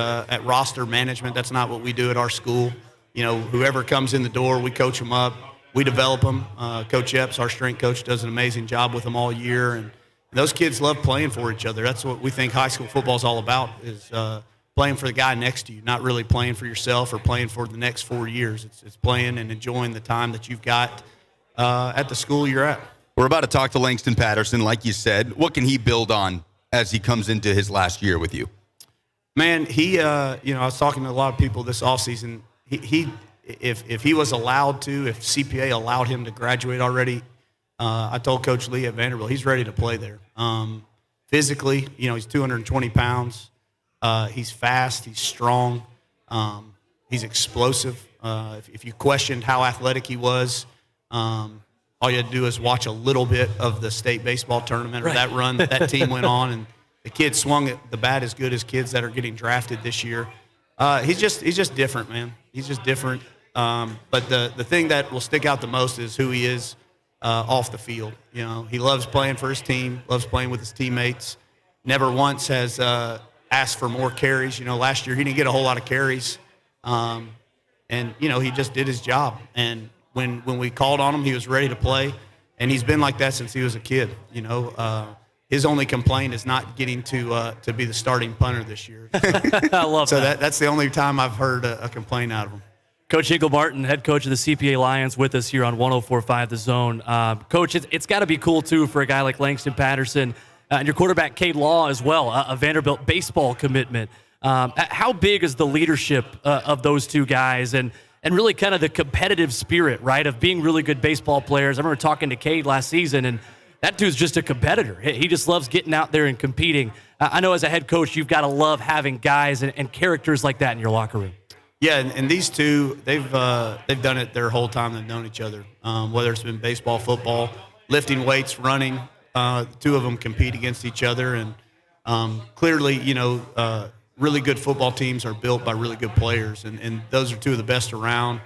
roster management. That's not what we do at our school. Whoever comes in the door, we coach them up. We develop them. Coach Epps, our strength coach, does an amazing job with them all year. And those kids love playing for each other. That's what we think high school football is all about, is playing for the guy next to you, not really playing for yourself or playing for the next 4 years. It's playing and enjoying the time that you've got at the school you're at. We're about to talk to Langston Patterson, like you said. What can he build on as he comes into his last year with you? Man, I was talking to a lot of people this offseason. If he was allowed to, if CPA allowed him to graduate already, I told Coach Lee at Vanderbilt, he's ready to play there. Physically, he's 220 pounds. He's fast. He's strong. He's explosive. If you questioned how athletic he was, all you had to do is watch a little bit of the state baseball tournament or that run that team went on, and the kid swung the bat as good as kids that are getting drafted this year. He's just different, man. He's just different. But the thing that will stick out the most is who he is off the field. He loves playing for his team, loves playing with his teammates. Never once has asked for more carries. Last year he didn't get a whole lot of carries, and he just did his job. And when we called on him, he was ready to play, and he's been like that since he was a kid. His only complaint is not getting to be the starting punter this year. I love so that. That's the only time I've heard a complaint out of him. Coach Hinkle Martin, head coach of the CPA Lions, with us here on 104.5 The Zone. Coach, it's got to be cool, too, for a guy like Langston Patterson and your quarterback, Cade Law, as well, a Vanderbilt baseball commitment. How big is the leadership of those two guys and really kind of the competitive spirit, right, of being really good baseball players? I remember talking to Cade last season, and that dude's just a competitor. He just loves getting out there and competing. I know as a head coach, you've got to love having guys and characters like that in your locker room. Yeah, and these two, they've done it their whole time they've known each other. Whether it's been baseball, football, lifting weights, running, the two of them compete against each other. And clearly, really good football teams are built by really good players, and those are two of the best around.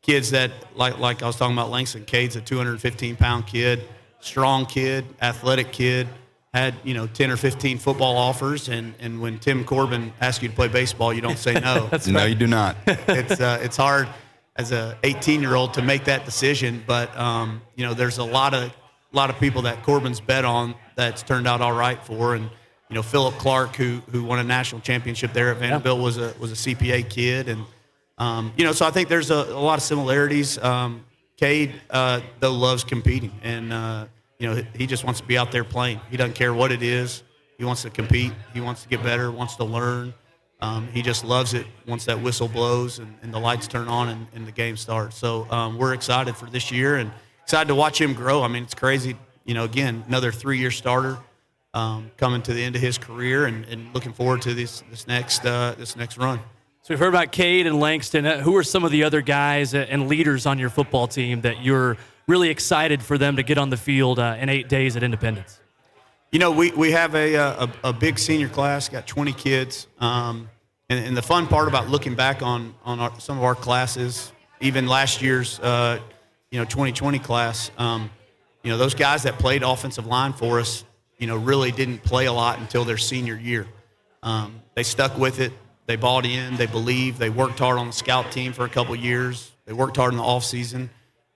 Kids that, like I was talking about, Langston Cade's a 215-pound kid, strong kid, athletic kid. Had 10 or 15 football offers, and when Tim Corbin asks you to play baseball, you don't say no. No, you do not. It's hard as a 18-year-old to make that decision, but there's a lot of people that Corbin's bet on that's turned out all right for, and Philip Clark, who won a national championship there at Vanderbilt, was a CPA kid, and so I think there's a lot of similarities. Cade though loves competing, and he just wants to be out there playing. He doesn't care what it is. He wants to compete. He wants to get better, wants to learn. He just loves it once that whistle blows and the lights turn on and the game starts. So we're excited for this year and excited to watch him grow. I mean, it's crazy. Again, another 3-year starter coming to the end of his career and looking forward to this next run. So we've heard about Cade and Langston. Who are some of the other guys and leaders on your football team that you're really excited for them to get on the field in 8 days at Independence? We have a big senior class, got 20 kids. And the fun part about looking back on some of our classes, even last year's 2020 class, those guys that played offensive line for us, really didn't play a lot until their senior year. They stuck with it. They bought in. They believed. They worked hard on the scout team for a couple of years. They worked hard in the offseason.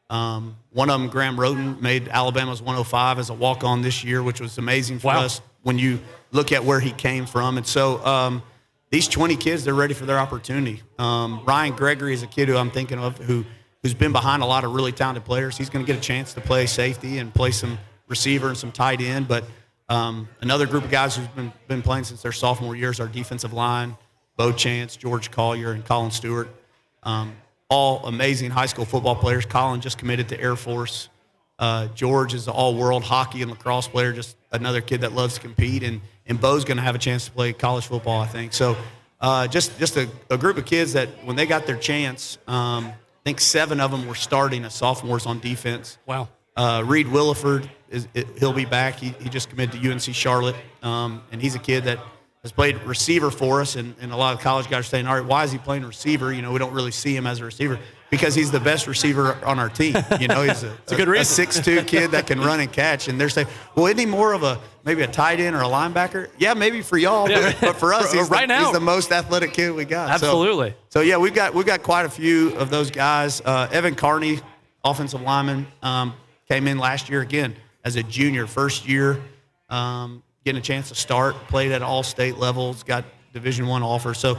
One of them, Graham Roden, made Alabama's 105 as a walk-on this year, which was amazing for us when you look at where he came from. And so these 20 kids, they're ready for their opportunity. Ryan Gregory is a kid who I'm thinking of who's been behind a lot of really talented players. He's going to get a chance to play safety and play some receiver and some tight end. But another group of guys who's been playing since their sophomore years, our defensive line, Bo Chance, George Collier, and Colin Stewart. All amazing high school football players. Colin just committed to Air Force. George is an all-world hockey and lacrosse player, just another kid that loves to compete. And Bo's going to have a chance to play college football, I think. So just a group of kids that when they got their chance, I think 7 of them were starting as sophomores on defense. Wow. Reed Williford, he'll be back. He just committed to UNC Charlotte. And he's a kid that has played receiver for us, and a lot of college guys are saying, all right, why is he playing receiver? We don't really see him as a receiver because he's the best receiver on our team. He's a 6'2" kid that can run and catch, and they're saying, well, isn't he more of maybe a tight end or a linebacker? Yeah, maybe for y'all, but for us, he's the most athletic kid we got. Absolutely. So yeah, we've got quite a few of those guys. Evan Carney, offensive lineman, came in last year again as a junior, first year. Getting a chance to start, played at all state levels, got Division I offer. So,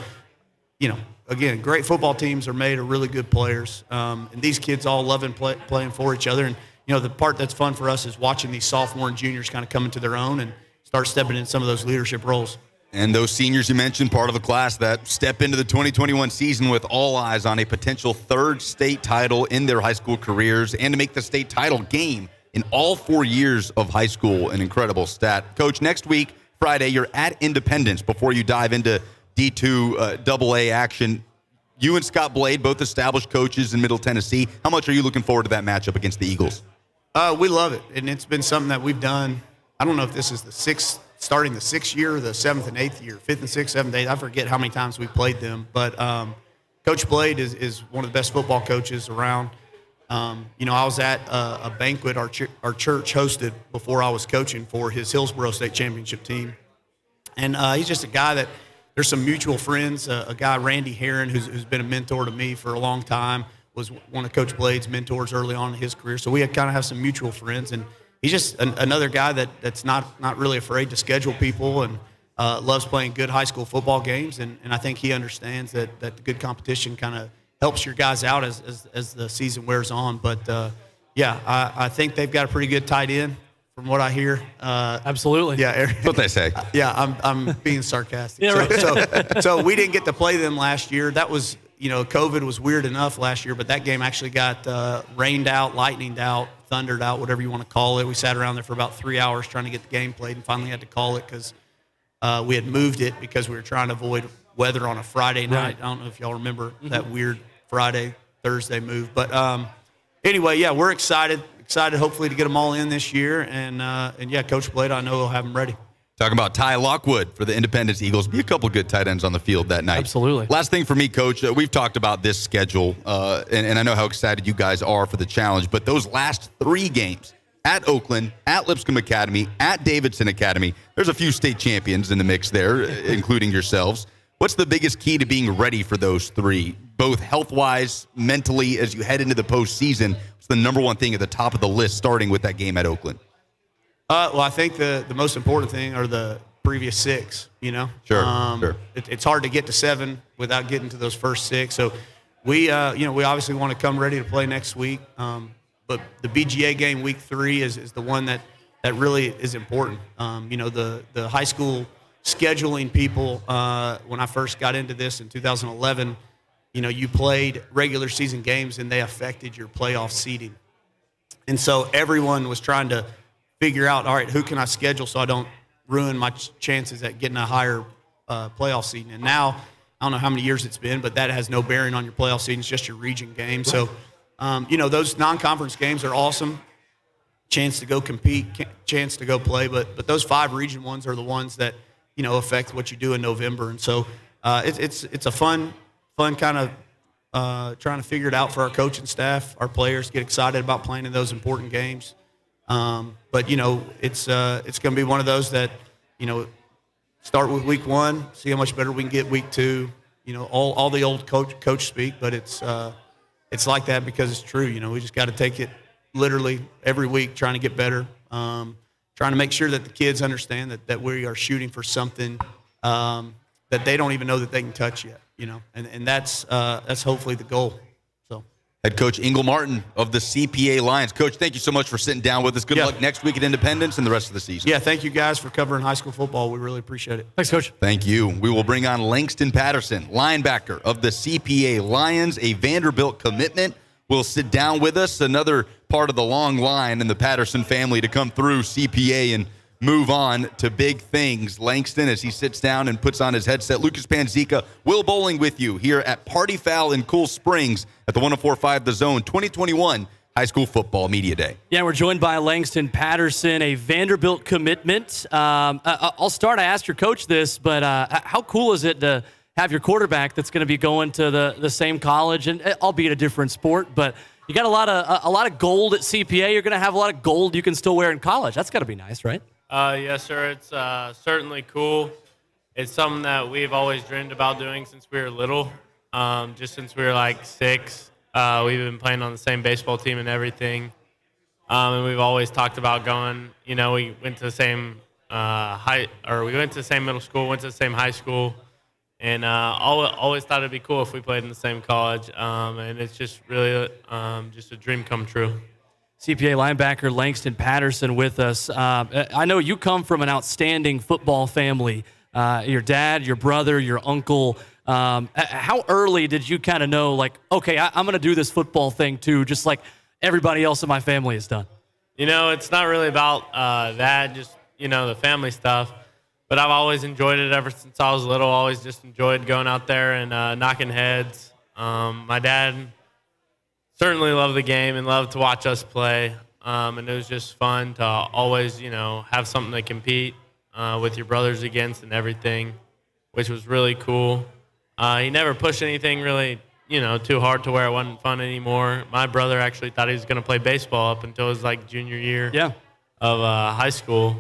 again, great football teams are made of really good players. And these kids all loving playing for each other. And, the part that's fun for us is watching these sophomore and juniors kind of come into their own and start stepping in some of those leadership roles. And those seniors you mentioned, part of the class that step into the 2021 season with all eyes on a potential 3rd state title in their high school careers and to make the state title game in all 4 years of high school, an incredible stat. Coach, next week, Friday, you're at Independence before you dive into D2 AA action. You and Scott Blade, both established coaches in Middle Tennessee. How much are you looking forward to that matchup against the Eagles? We love it, and it's been something that we've done. I don't know if this is starting the 6th year, the 7th and 8th year, 5th and 6th, 7th, 8th. I forget how many times we've played them, but Coach Blade is one of the best football coaches around. I was at a banquet our church hosted before I was coaching for his Hillsborough State Championship team. And he's just a guy that there's some mutual friends, a guy, Randy Herron, who's been a mentor to me for a long time, was one of Coach Blade's mentors early on in his career. So we kind of have some mutual friends. And he's just another guy that's not really afraid to schedule people and loves playing good high school football games. And I think he understands that the good competition kind of helps your guys out as the season wears on. But I think they've got a pretty good tight end from what I hear. Absolutely. Yeah. What they say. Yeah, I'm being sarcastic. Yeah, right. So we didn't get to play them last year. That was, COVID was weird enough last year, but that game actually got rained out, lightninged out, thundered out, whatever you want to call it. We sat around there for about 3 hours trying to get the game played and finally had to call it because we had moved it because we were trying to avoid weather on a Friday night. Right. I don't know if y'all remember that weird Friday, Thursday move. But anyway, yeah, we're excited hopefully to get them all in this year. And yeah, Coach Blade, I know he'll have them ready. Talking about Ty Lockwood for the Independence Eagles. Be a couple good tight ends on the field that night. Absolutely. Last thing for me, Coach, we've talked about this schedule, and I know how excited you guys are for the challenge, but those last 3 games, at Oakland, at Lipscomb Academy, at Davidson Academy, there's a few state champions in the mix there, including yourselves. What's the biggest key to being ready for those 3, both health-wise, mentally, as you head into the postseason? What's the number one thing at the top of the list, starting with that game at Oakland? Well, I think the most important thing are the previous 6, Sure, sure. It's hard to get to 7 without getting to those first 6. So we obviously want to come ready to play next week. But the BGA game week 3 is the one that really is important. The high school scheduling people, when I first got into this in 2011, you played regular season games and they affected your playoff seeding. And so everyone was trying to figure out, all right, who can I schedule so I don't ruin my chances at getting a higher playoff seeding. And now, I don't know how many years it's been, but that has no bearing on your playoff seeding. It's just your region game. Right. So, those non-conference games are awesome. Chance to go compete, chance to go play. But those 5 region ones are the ones that, affect what you do in November. And so it's a fun kind of trying to figure it out for our coaching staff, our players, get excited about playing in those important games. But it's going to be one of those that, start with week 1, see how much better we can get week 2, all the old coach speak, but it's like that because it's true. We just got to take it literally every week, trying to get better, trying to make sure that the kids understand that we are shooting for something, that they don't even know that they can touch yet, and that's hopefully the goal. Head coach Ingle Martin of the CPA Lions. Coach, thank you so much for sitting down with us. Good luck next week at Independence and the rest of the season. Yeah, thank you guys for covering high school football. We really appreciate it. Thanks, Coach. Thank you. We will bring on Langston Patterson, linebacker of the CPA Lions, a Vanderbilt commitment. Will sit down with us, another part of the long line in the Patterson family to come through CPA and move on to big things. Langston, as he sits down and puts on his headset. Lucas Panzica, Will Boling with you here at Party Fowl in Cool Springs at the 104.5 The Zone 2021 High School Football Media Day. Yeah, we're joined by Langston Patterson, a Vanderbilt commitment. I'll start. I asked your coach this, but how cool is it to have your quarterback that's going to be going to the same college, and albeit a different sport, but you got a lot of gold at CPA. You're going to have a lot of gold you can still wear in college. That's got to be nice, right? Yes, sir. It's certainly cool. It's something that we've always dreamed about doing since we were little. Just since we were like 6, we've been playing on the same baseball team and everything. And we've always talked about going. We went to the same we went to the same middle school, went to the same high school, and always thought it'd be cool if we played in the same college. And it's just really just a dream come true. CPA linebacker Langston Patterson with us. I know you come from an outstanding football family. Your dad, your brother, your uncle. How early did you kind of know, like, okay, I'm going to do this football thing too, just like everybody else in my family has done? It's not really about that, just, the family stuff. But I've always enjoyed it ever since I was little. Always just enjoyed going out there and knocking heads. My dad certainly loved the game and loved to watch us play. And it was just fun to always, have something to compete with your brothers against and everything, which was really cool. He never pushed anything really, too hard to where it wasn't fun anymore. My brother actually thought he was going to play baseball up until his junior year of high school.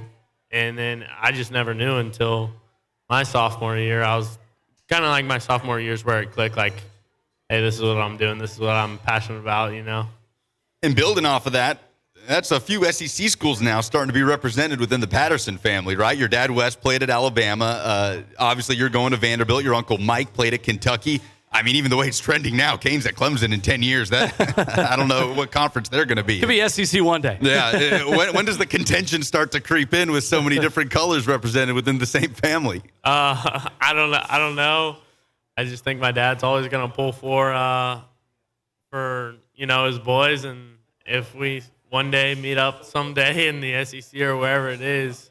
And then I just never knew until my sophomore year. I was kind of like my sophomore year is where it clicked, like, hey, this is what I'm doing. This is what I'm passionate about, And building off of that, that's a few SEC schools now starting to be represented within the Patterson family, right? Your dad, Wes, played at Alabama. Obviously, you're going to Vanderbilt. Your uncle, Mike, played at Kentucky. I mean, even the way it's trending now, Canes at Clemson in 10 years, that I don't know what conference they're going to be. Could be SEC one day. Yeah. When does the contention start to creep in with so many different colors represented within the same family? I don't know. I just think my dad's always going to pull for his boys, and if we one day meet up someday in the SEC or wherever it is,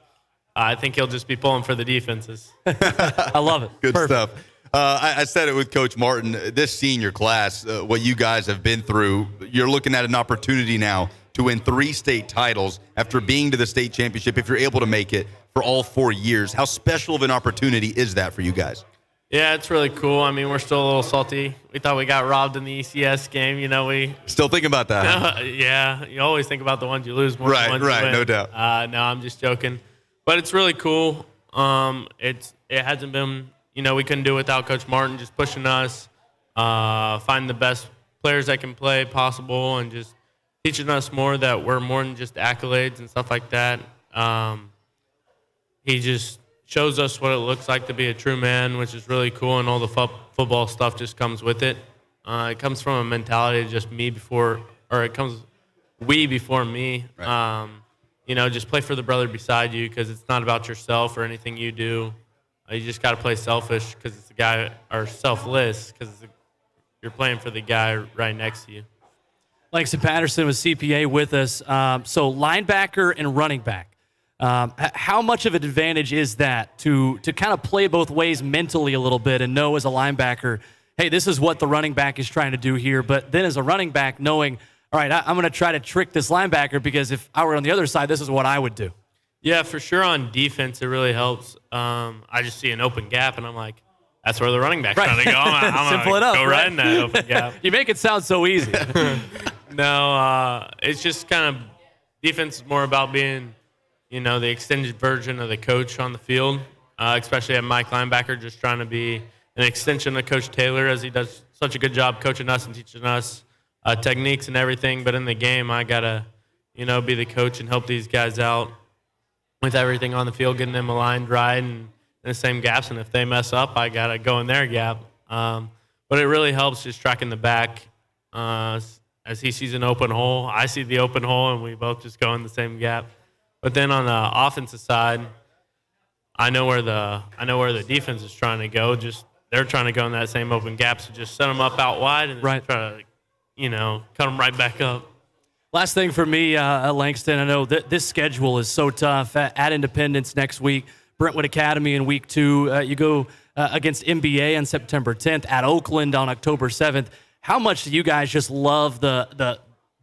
I think he'll just be pulling for the defenses. I love it. Good Perfect. stuff. I said it with Coach Martin. This senior class, what you guys have been through, you're looking at an opportunity now to win 3 state titles after being to the state championship, if you're able to make it, for all 4 years. How special of an opportunity is that for you guys? Yeah, it's really cool. I mean, we're still a little salty. We thought we got robbed in the ECS game. We still think about that. Huh? Yeah, you always think about the ones you lose more than the ones you win. No doubt. No, I'm just joking. But it's really cool. It hasn't been, we couldn't do it without Coach Martin just pushing us, find the best players that can play possible, and just teaching us more that we're more than just accolades and stuff like that. He just shows us what it looks like to be a true man, which is really cool, and all the football stuff just comes with it. It comes from a mentality of just we before me. Right. Just play for the brother beside you, because it's not about yourself or anything you do. You just got to play selfish because it's the guy, or selfless because you're playing for the guy right next to you. Langston Patterson with CPA with us. So linebacker and running back. How much of an advantage is that to kind of play both ways mentally a little bit and know as a linebacker, hey, this is what the running back is trying to do here, but then as a running back knowing, all right, I'm going to try to trick this linebacker because if I were on the other side, this is what I would do. Yeah, for sure on defense, it really helps. I just see an open gap, and I'm like, that's where the running back's trying to go. I'm Simple enough, go right in that open gap. You make it sound so easy. No, it's just kind of defense is more about being, the extended version of the coach on the field, especially at Mike linebacker, just trying to be an extension of Coach Taylor, as he does such a good job coaching us and teaching us techniques and everything. But in the game, I got to, be the coach and help these guys out with everything on the field, getting them aligned right and in the same gaps. And if they mess up, I got to go in their gap. But it really helps just tracking the back. As he sees an open hole, I see the open hole, and we both just go in the same gap. But then on the offensive side, I know where the defense is trying to go. Just they're trying to go in that same open gap, so just set them up out wide and try to, cut them right back up. Last thing for me, Langston, I know that this schedule is so tough. At Independence next week, Brentwood Academy in week 2. You go against MBA on September 10th, at Oakland on October 7th. How much do you guys just love the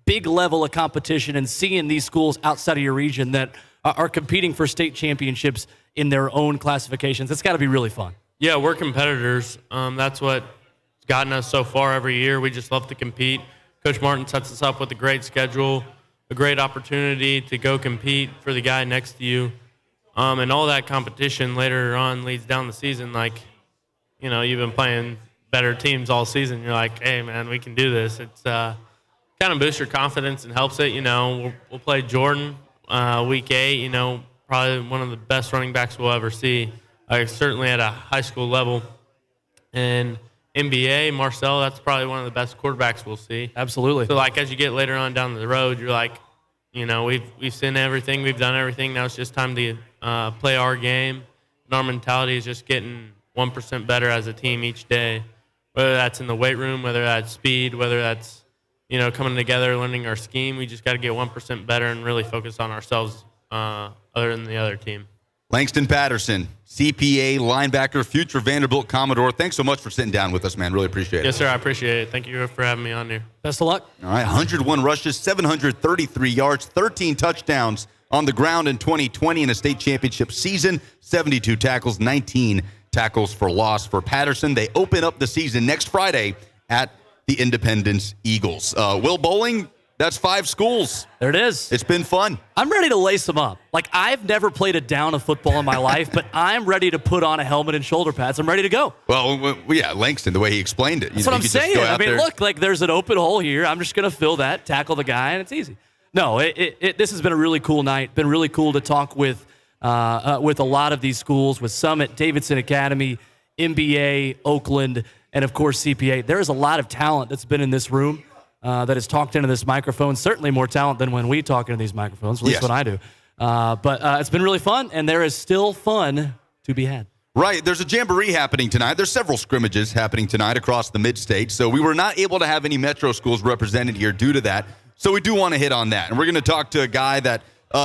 big level of competition and seeing these schools outside of your region that are competing for state championships in their own classifications? It's got to be really fun. Yeah, we're competitors. That's what's gotten us so far every year. We just love to compete. Coach Martin sets us up with a great schedule, a great opportunity to go compete for the guy next to you. And all that competition later on leads down the season. Like, you've been playing better teams all season. You're like, hey, man, we can do this. It's kind of boosts your confidence and helps it. We'll play Jordan week 8, probably one of the best running backs we'll ever see, certainly at a high school level. And NBA, Marcel, that's probably one of the best quarterbacks we'll see. Absolutely. So, as you get later on down the road, you're like, we've seen everything, we've done everything. Now it's just time to play our game. And our mentality is just getting 1% better as a team each day, whether that's in the weight room, whether that's speed, whether that's, coming together, learning our scheme. We just got to get 1% better and really focus on ourselves other than the other team. Langston Patterson, CPA, linebacker, future Vanderbilt Commodore. Thanks so much for sitting down with us, man. Really appreciate it. Yes, sir. I appreciate it. Thank you for having me on here. Best of luck. All right, 101 rushes, 733 yards, 13 touchdowns on the ground in 2020 in a state championship season, 72 tackles, 19 tackles for loss for Patterson. They open up the season next Friday at the Independence Eagles. Will Boling, that's 5 schools. There it is. It's been fun. I'm ready to lace them up. I've never played a down of football in my life, but I'm ready to put on a helmet and shoulder pads. I'm ready to go. Well, yeah, Langston, the way he explained it. That's what I'm saying. I mean, look, there's an open hole here. I'm just going to fill that, tackle the guy, and it's easy. No, this has been a really cool night. Been really cool to talk with a lot of these schools, with Summit, Davidson Academy, MBA, Oakland, and, of course, CPA. There is a lot of talent that's been in this room that has talked into this microphone, certainly more talent than when we talk into these microphones, at least when I do. But it's been really fun, and there is still fun to be had. Right. There's a jamboree happening tonight. There's several scrimmages happening tonight across the mid-state. So we were not able to have any Metro schools represented here due to that. So we do want to hit on that. And we're going to talk to a guy that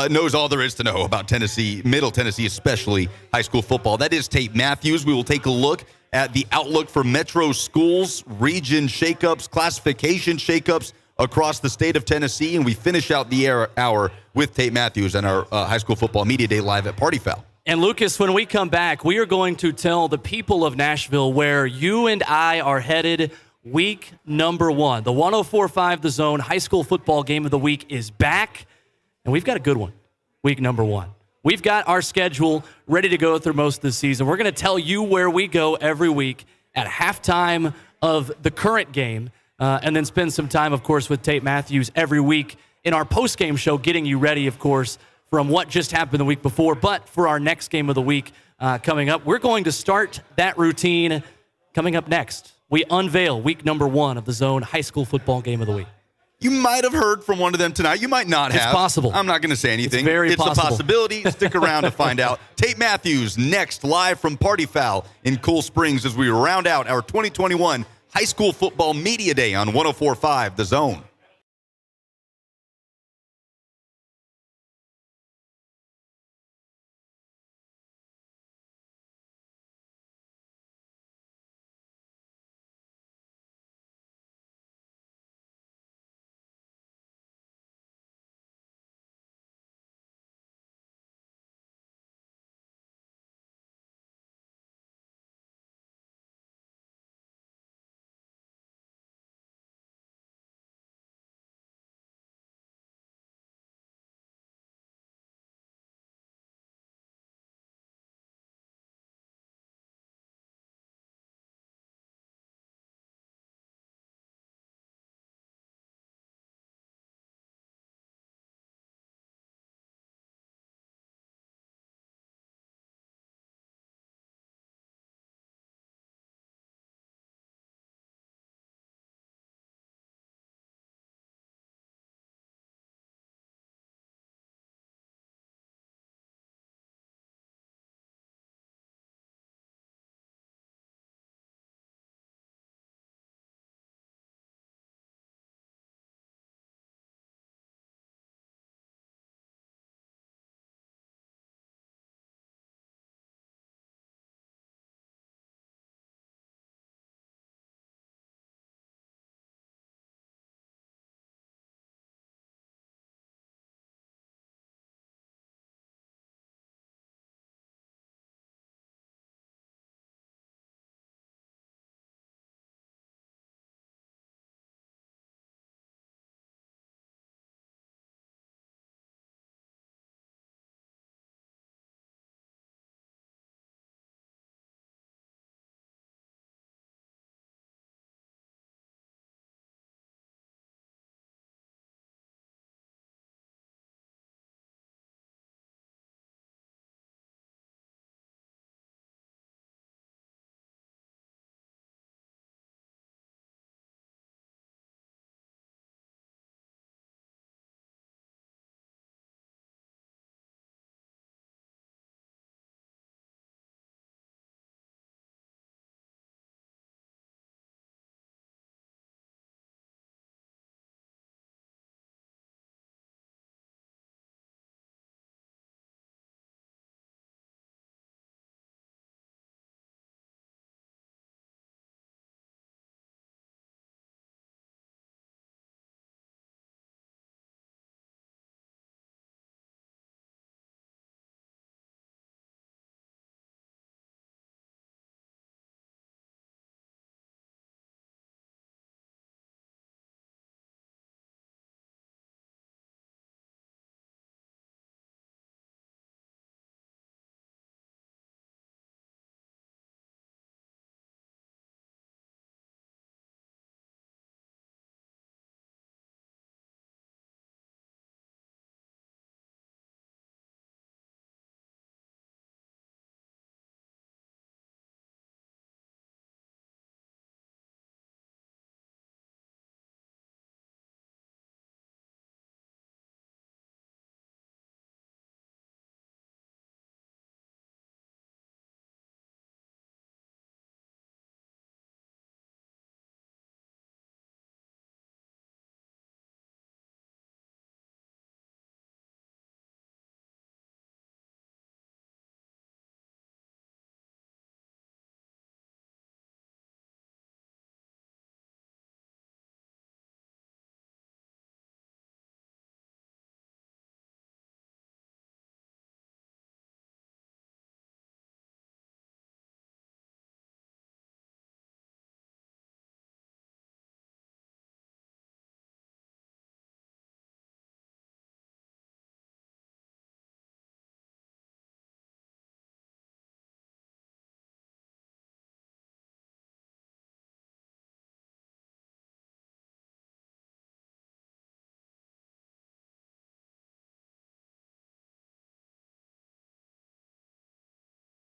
knows all there is to know about Tennessee, Middle Tennessee, especially high school football. That is Tate Mathews. We will take a look at the outlook for Metro schools, region shakeups, classification shakeups across the state of Tennessee. And we finish out the hour with Tate Mathews and our high school football media day live at Party Fowl. And Lucas, when we come back, we are going to tell the people of Nashville where you and I are headed week number 1. The 104.5 The Zone high school football game of the week is back, and we've got a good one, week number 1. We've got our schedule ready to go through most of the season. We're going to tell you where we go every week at halftime of the current game, and then spend some time, of course, with Tate Mathews every week in our post-game show, getting you ready, of course, from what just happened the week before. But for our next game of the week coming up, we're going to start that routine coming up next. We unveil week number 1 of the Zone high school football game of the week. You might have heard from one of them tonight. You might not have. It's possible. I'm not going to say anything. It's possible. A possibility. Stick around to find out. Tate Mathews next, live from Party Fowl in Cool Springs as we round out our 2021 high school football media day on 104.5 The Zone.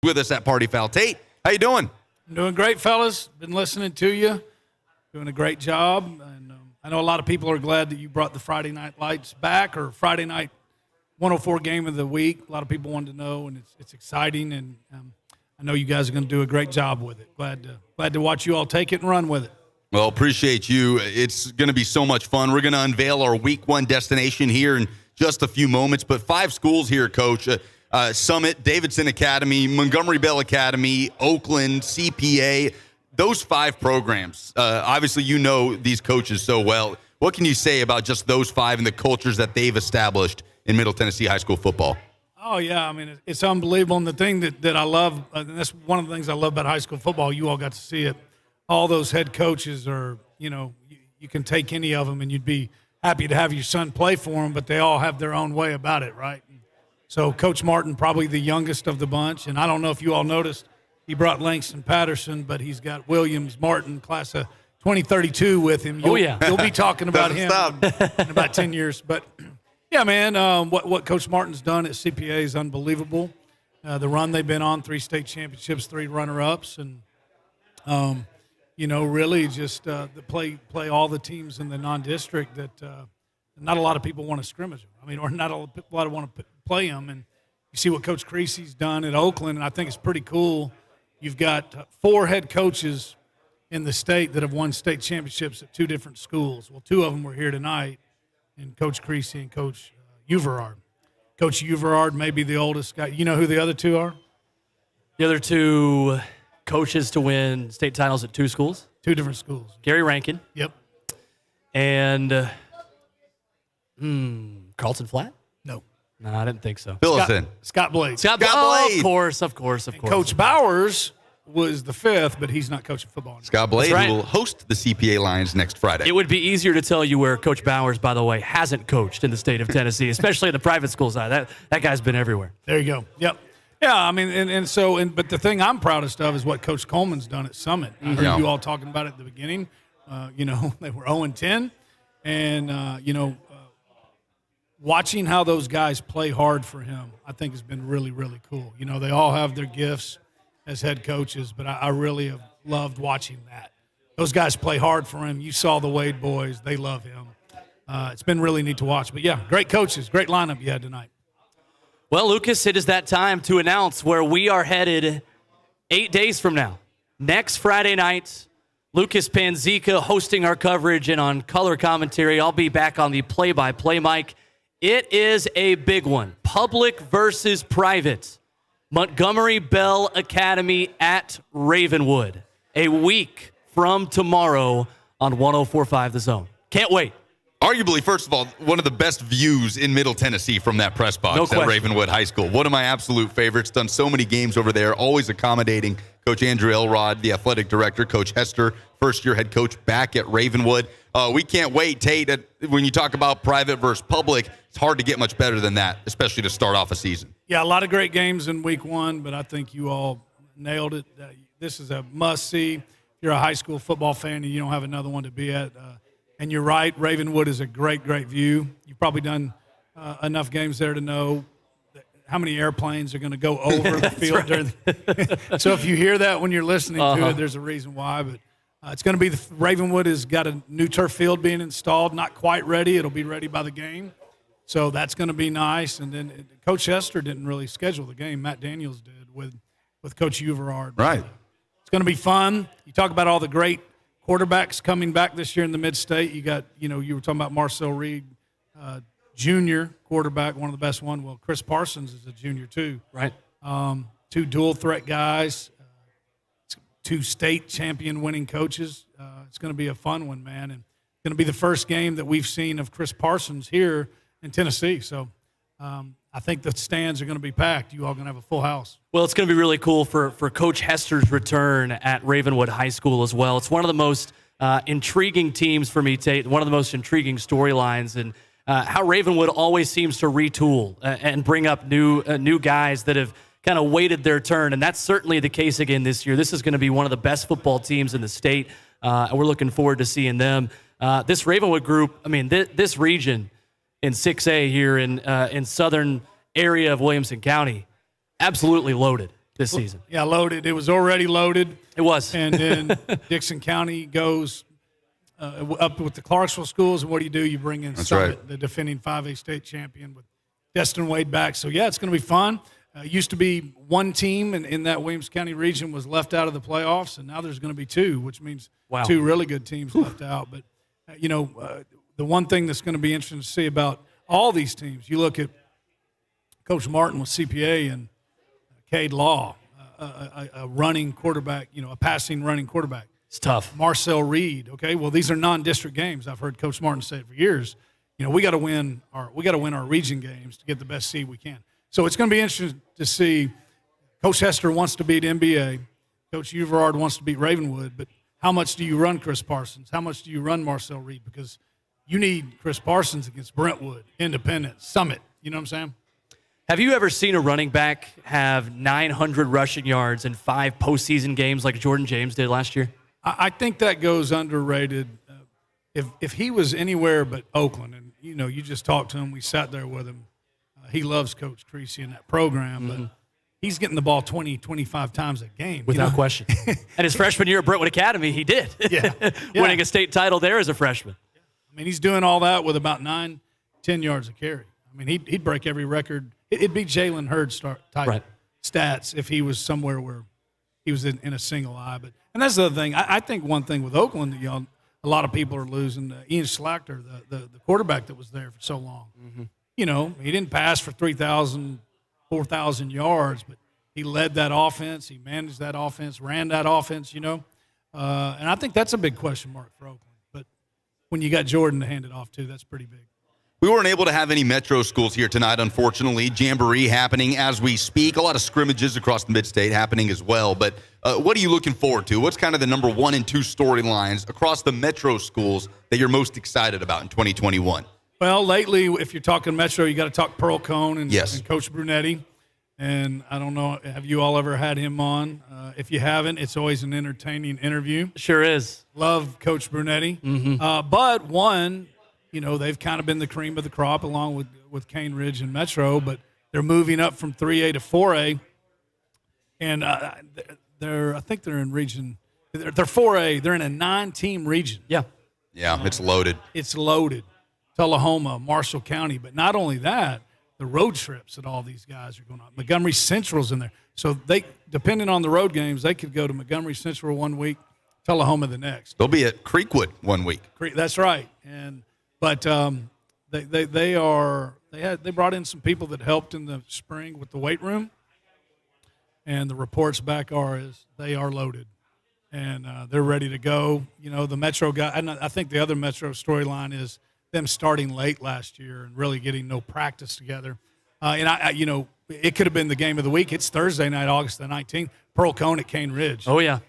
with us at Party Foul. Tate, how you doing? I'm doing great, fellas. Been listening to you. Doing a great job. And I know a lot of people are glad that you brought the Friday Night Lights back, or Friday night 104 game of the week. A lot of people wanted to know, and it's exciting. And I know you guys are going to do a great job with it. Glad to watch you all take it and run with it. Well, appreciate you. It's going to be so much fun. We're going to unveil our week 1 destination here in just a few moments. But 5 schools here, Coach. Summit, Davidson Academy, Montgomery Bell Academy, Oakland, CPA. Those 5 programs, obviously you know these coaches so well. What can you say about just those 5 and the cultures that they've established in Middle Tennessee high school football? Oh, yeah. I mean, it's unbelievable. And the thing that I love, and that's one of the things I love about high school football, you all got to see it. All those head coaches are, you can take any of them and you'd be happy to have your son play for them, but they all have their own way about it, right? So Coach Martin, probably the youngest of the bunch. And I don't know if you all noticed, he brought Langston Patterson, but he's got Williams Martin, class of 2032 with him. You'll be talking about him in about 10 years. But, yeah, man, what Coach Martin's done at CPA is unbelievable. The run they've been on, 3 state championships, 3 runner-ups, and, really just play all the teams in the non-district that not a lot of people want to scrimmage them. I mean, or not a lot of want to play them. And you see what Coach Creasy's done at Oakland, and I think it's pretty cool. You've got 4 head coaches in the state that have won state championships at 2 different schools. Well, 2 of them were here tonight, and Coach Creasy and Coach Uverard. Coach Uverard may be the oldest guy. You know who the other 2 are? The other 2 coaches to win state titles at 2 schools? 2 different schools. Gary Rankin. Yep. And Carlton Flat? No. No, I didn't think so. Fill us in. Scott Blade. Scott Blade. Of course. Coach Bowers was the 5th, but he's not coaching football anymore. Scott Blade, right. who will host the CPA Lions next Friday. It would be easier to tell you where Coach Bowers, by the way, hasn't coached in the state of Tennessee, especially in the private school side. That guy's been everywhere. There you go. Yep. Yeah, I mean, but the thing I'm proudest of is what Coach Coleman's done at Summit. I heard you all talking about it at the beginning. They were 0-10, and watching how those guys play hard for him, I think has been really, really cool. They all have their gifts as head coaches, but I really have loved watching that. Those guys play hard for him. You saw the Wade boys. They love him. It's been really neat to watch. But, yeah, great coaches, great lineup you had tonight. Well, Lucas, it is that time to announce where we are headed 8 days from now. Next Friday night, Lucas Panzica hosting our coverage, and on color commentary, I'll be back on the play-by-play mic. It is a big one. Public versus private. Montgomery Bell Academy at Ravenwood. A week from tomorrow on 104.5 The Zone. Can't wait. Arguably, first of all, one of the best views in Middle Tennessee from that press box at Ravenwood High School. One of my absolute favorites. Done so many games over there. Always accommodating. Coach Andrew Elrod, the athletic director. Coach Hester, first-year head coach back at Ravenwood. We can't wait, Tate. When you talk about private versus public, it's hard to get much better than that, especially to start off a season. Yeah, a lot of great games in week 1, but I think you all nailed it. This is a must-see. If you're a high school football fan and you don't have another one to be at, and you're right, Ravenwood is a great, great view. You've probably done enough games there to know how many airplanes are going to go over the field. Right. So if you hear that when you're listening to it, there's a reason why. But it's going to be Ravenwood has got a new turf field being installed, not quite ready. It'll be ready by the game. So that's going to be nice. And then Coach Hester didn't really schedule the game. Matt Daniels did with Coach Uverard. Right. It's going to be fun. You talk about all the great quarterbacks coming back this year in the mid-state. You got, you were talking about Marcel Reed, junior quarterback, one of the best one. Well, Chris Parsons is a junior too. Right. 2 dual-threat guys, 2 state champion winning coaches. It's going to be a fun one, man. And it's going to be the first game that we've seen of Chris Parsons here in Tennessee. So I think the stands are going to be packed. You all going to have a full house. Well, it's going to be really cool for Coach Hester's return at Ravenwood High School as well. It's one of the most intriguing teams for me, Tate, one of the most intriguing storylines, and how Ravenwood always seems to retool and bring up new guys that have kind of waited their turn, and that's certainly the case again this year. This is going to be one of the best football teams in the state, and we're looking forward to seeing them. This Ravenwood group, I mean, this region in 6A here in southern area of Williamson County, absolutely loaded. this season. Yeah, loaded. It was already loaded. It was. And then Dixon County goes up with the Clarksville schools. And what do? You bring in Summit, the defending 5A state champion, with Destin Wade back. So, yeah, it's going to be fun. Used to be one team in that Williams County region was left out of the playoffs, and now there's going to be two, which means two really good teams left out. But, the one thing that's going to be interesting to see about all these teams, you look at Coach Martin with CPA and Cade Law, a running quarterback, a passing running quarterback. It's tough. Marcel Reed. Okay, well, these are non-district games. I've heard Coach Martin say it for years. We got to win our region games to get the best seed we can. So it's going to be interesting to see. Coach Hester wants to beat NBA. Coach Uverard wants to beat Ravenwood. But how much do you run Chris Parsons? How much do you run Marcel Reed? Because you need Chris Parsons against Brentwood, Independence, Summit. You know what I'm saying? Have you ever seen a running back have 900 rushing yards in 5 postseason games like Jordan James did last year? I think that goes underrated. If he was anywhere but Oakland, and you just talked to him, we sat there with him. He loves Coach Creasy in that program, but he's getting the ball 20, 25 times a game. Without question. And his freshman year at Brentwood Academy, he did. Yeah. Winning a state title there as a freshman. I mean, he's doing all that with about 9, 10 yards a carry. I mean, he'd break every record. It'd be Jalen Hurd type stats if he was somewhere where he was in a single eye. And that's the other thing. I think one thing with Oakland that a lot of people are losing, Ian Schlachter, the quarterback that was there for so long. He didn't pass for 3,000, 4,000 yards, but he led that offense. He managed that offense, ran that offense, and I think that's a big question mark for Oakland. But when you got Jordan to hand it off to, that's pretty big. We weren't able to have any metro schools here tonight, unfortunately. Jamboree happening as we speak. A lot of scrimmages across the mid-state happening as well. But what are you looking forward to? What's kind of the number 1 and 2 storylines across the metro schools that you're most excited about in 2021? Well, lately, if you're talking metro, you got to talk Pearl Cone and Coach Brunetti. And I don't know, have you all ever had him on? If you haven't, it's always an entertaining interview. Sure is. Love Coach Brunetti. But one, they've kind of been the cream of the crop along with Cane Ridge and Metro, but they're moving up from 3A to 4A. And I think they're in region, they're 4A. They're in a 9-team region. Yeah, it's loaded. It's loaded. Tullahoma, Marshall County. But not only that, the road trips that all these guys are going on. Montgomery Central's in there. So they, depending on the road games, they could go to Montgomery Central one week, Tullahoma the next. They'll be at Creekwood one week. That's right. But they brought in some people that helped in the spring with the weight room, and the reports back they are loaded, and they're ready to go. The Metro guy. And I think the other Metro storyline is them starting late last year and really getting no practice together. And it could have been the game of the week. It's Thursday night, August the 19th. Pearl Cone at Cane Ridge. Oh yeah.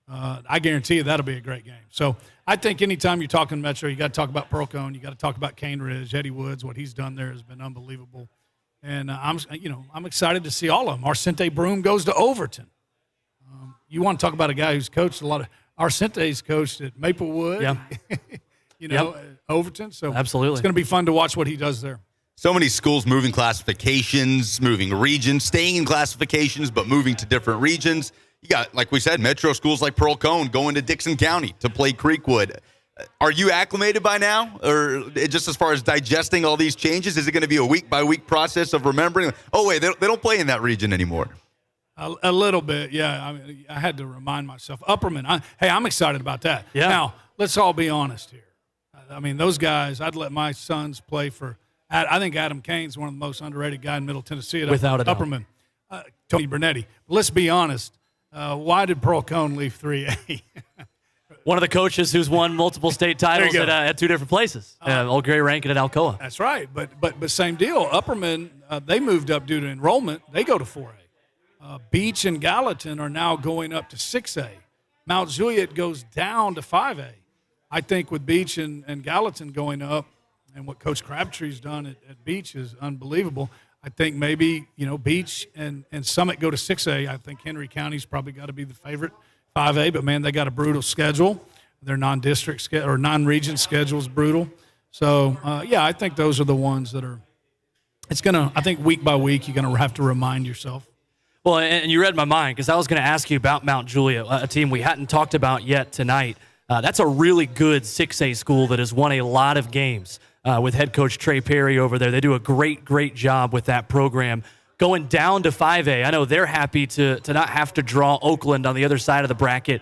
I guarantee you that'll be a great game. So I think anytime you're talking Metro, you got to talk about Pearl Cone. You got to talk about Cane Ridge. Eddie Woods, what he's done there has been unbelievable. And I'm excited to see all of them. Arcente Broom goes to Overton. You want to talk about a guy who's coached a lot of – Arcente's coached at Maplewood. Yeah. Overton. So absolutely, it's going to be fun to watch what he does there. So many schools moving classifications, moving regions, staying in classifications, but moving to different regions. You got, like we said, metro schools like Pearl Cone going to Dixon County to play Creekwood. Are you acclimated by now? Or just as far as digesting all these changes, is it going to be a week-by-week process of remembering, oh, wait, they don't play in that region anymore? A little bit, yeah. I mean, I had to remind myself. Upperman, I'm excited about that. Yeah. Now, let's all be honest here. I mean, those guys, I'd let my sons play for – I think Adam Kane's one of the most underrated guys in Middle Tennessee at Without a doubt. Upperman. Tony Bernetti. Let's be honest. Why did Pearl Cone leave 3A? One of the coaches who's won multiple state titles at 2 different places. Old Gray Rankin at Alcoa. That's right. But same deal. Upperman, they moved up due to enrollment. They go to 4A. Beach and Gallatin are now going up to 6A. Mount Juliet goes down to 5A. I think with Beach and Gallatin going up and what Coach Crabtree's done at Beach is unbelievable. I think maybe, Beach and Summit go to 6A. I think Henry County's probably got to be the favorite 5A, but, man, they got a brutal schedule. Their non-district or non-region schedule is brutal. So, I think those are the ones that are – it's going to – I think week by week you're going to have to remind yourself. Well, and you read my mind because I was going to ask you about Mount Juliet, a team we hadn't talked about yet tonight. That's a really good 6A school that has won a lot of games with head coach Trey Perry over there. They do a great job with that program. Going down to 5A, I know they're happy to not have to draw Oakland on the other side of the bracket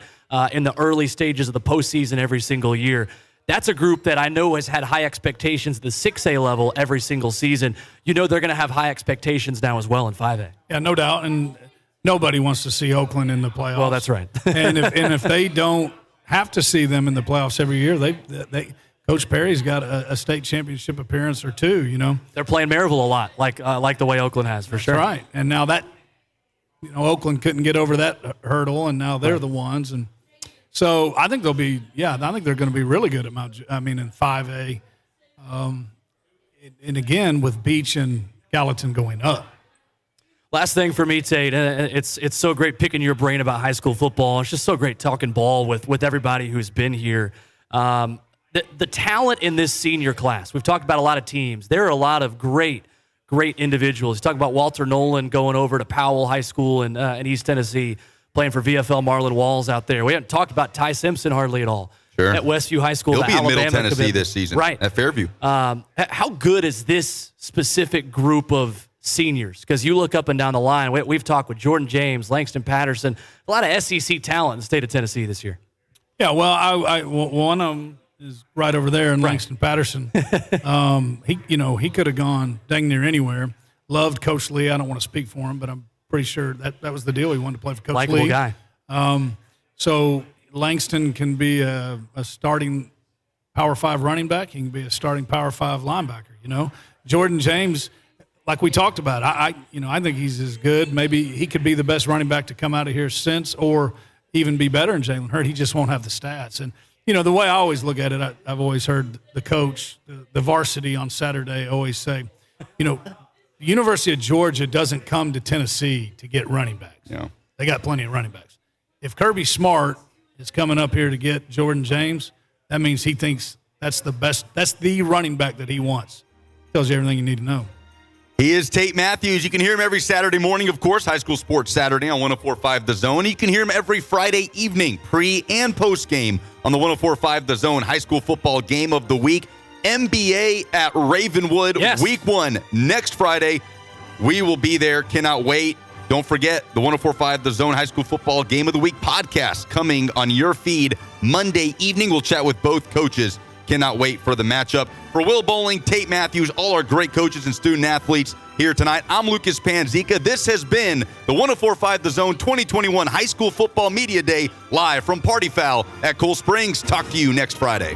in the early stages of the postseason every single year. That's a group that I know has had high expectations at the 6A level every single season. You know they're going to have high expectations now as well in 5A. Yeah, no doubt. And nobody wants to see Oakland in the playoffs. Well, that's right. and if they don't have to see them in the playoffs every year, they Coach Perry's got a state championship appearance or two. You know, they're playing Maryville a lot, like the way Oakland has for sure. That's right. And now that Oakland couldn't get over that hurdle, and now they're the ones. And so I think they'll be. Yeah, I think they're going to be really good at in 5A. And again, with Beach and Gallatin going up. Last thing for me, Tate, it's so great picking your brain about high school football. It's just so great talking ball with everybody who's been here. The talent in this senior class, we've talked about a lot of teams. There are a lot of great individuals. You talk about Walter Nolan going over to Powell High School in East Tennessee, playing for VFL Marlon Walls out there. We haven't talked about Ty Simpson hardly at all. Sure. At Westview High School. He'll be Alabama in Middle Tennessee commitment. this season. Right. At Fairview. How good is this specific group of seniors? Because you look up and down the line, we've talked with Jordan James, Langston Patterson, a lot of SEC talent in the state of Tennessee this year. Yeah, well, one of them is right over there in Langston Patterson. He could have gone dang near anywhere. Loved Coach Lee. I don't want to speak for him, but I'm pretty sure that was the deal. He wanted to play for Coach Lee. Likeable guy. So Langston can be a starting Power 5 running back. He can be a starting Power 5 linebacker. Jordan James, like we talked about, I think he's as good. Maybe he could be the best running back to come out of here since, or even be better than Jalen Hurd. He just won't have the stats. And the way I always look at it, I've always heard the coach, the varsity on Saturday, always say, the University of Georgia doesn't come to Tennessee to get running backs. Yeah. They got plenty of running backs. If Kirby Smart is coming up here to get Jordan James, that means he thinks that's the best. That's the running back that he wants. Tells you everything you need to know. He is Tate Mathews. You can hear him every Saturday morning, of course, High School Sports Saturday on 104.5 The Zone. You can hear him every Friday evening, pre- and post-game on the 104.5 The Zone High School Football Game of the Week. NBA at Ravenwood, Week 1, next Friday. We will be there. Cannot wait. Don't forget the 104.5 The Zone High School Football Game of the Week podcast coming on your feed Monday evening. We'll chat with both coaches. Cannot wait for the matchup. For Will Boling, Tate Mathews, all our great coaches and student athletes here tonight, I'm Lucas Panzica. This has been the 104.5 The Zone 2021 High School Football Media Day live from Party Fowl at Cool Springs. Talk to you next Friday.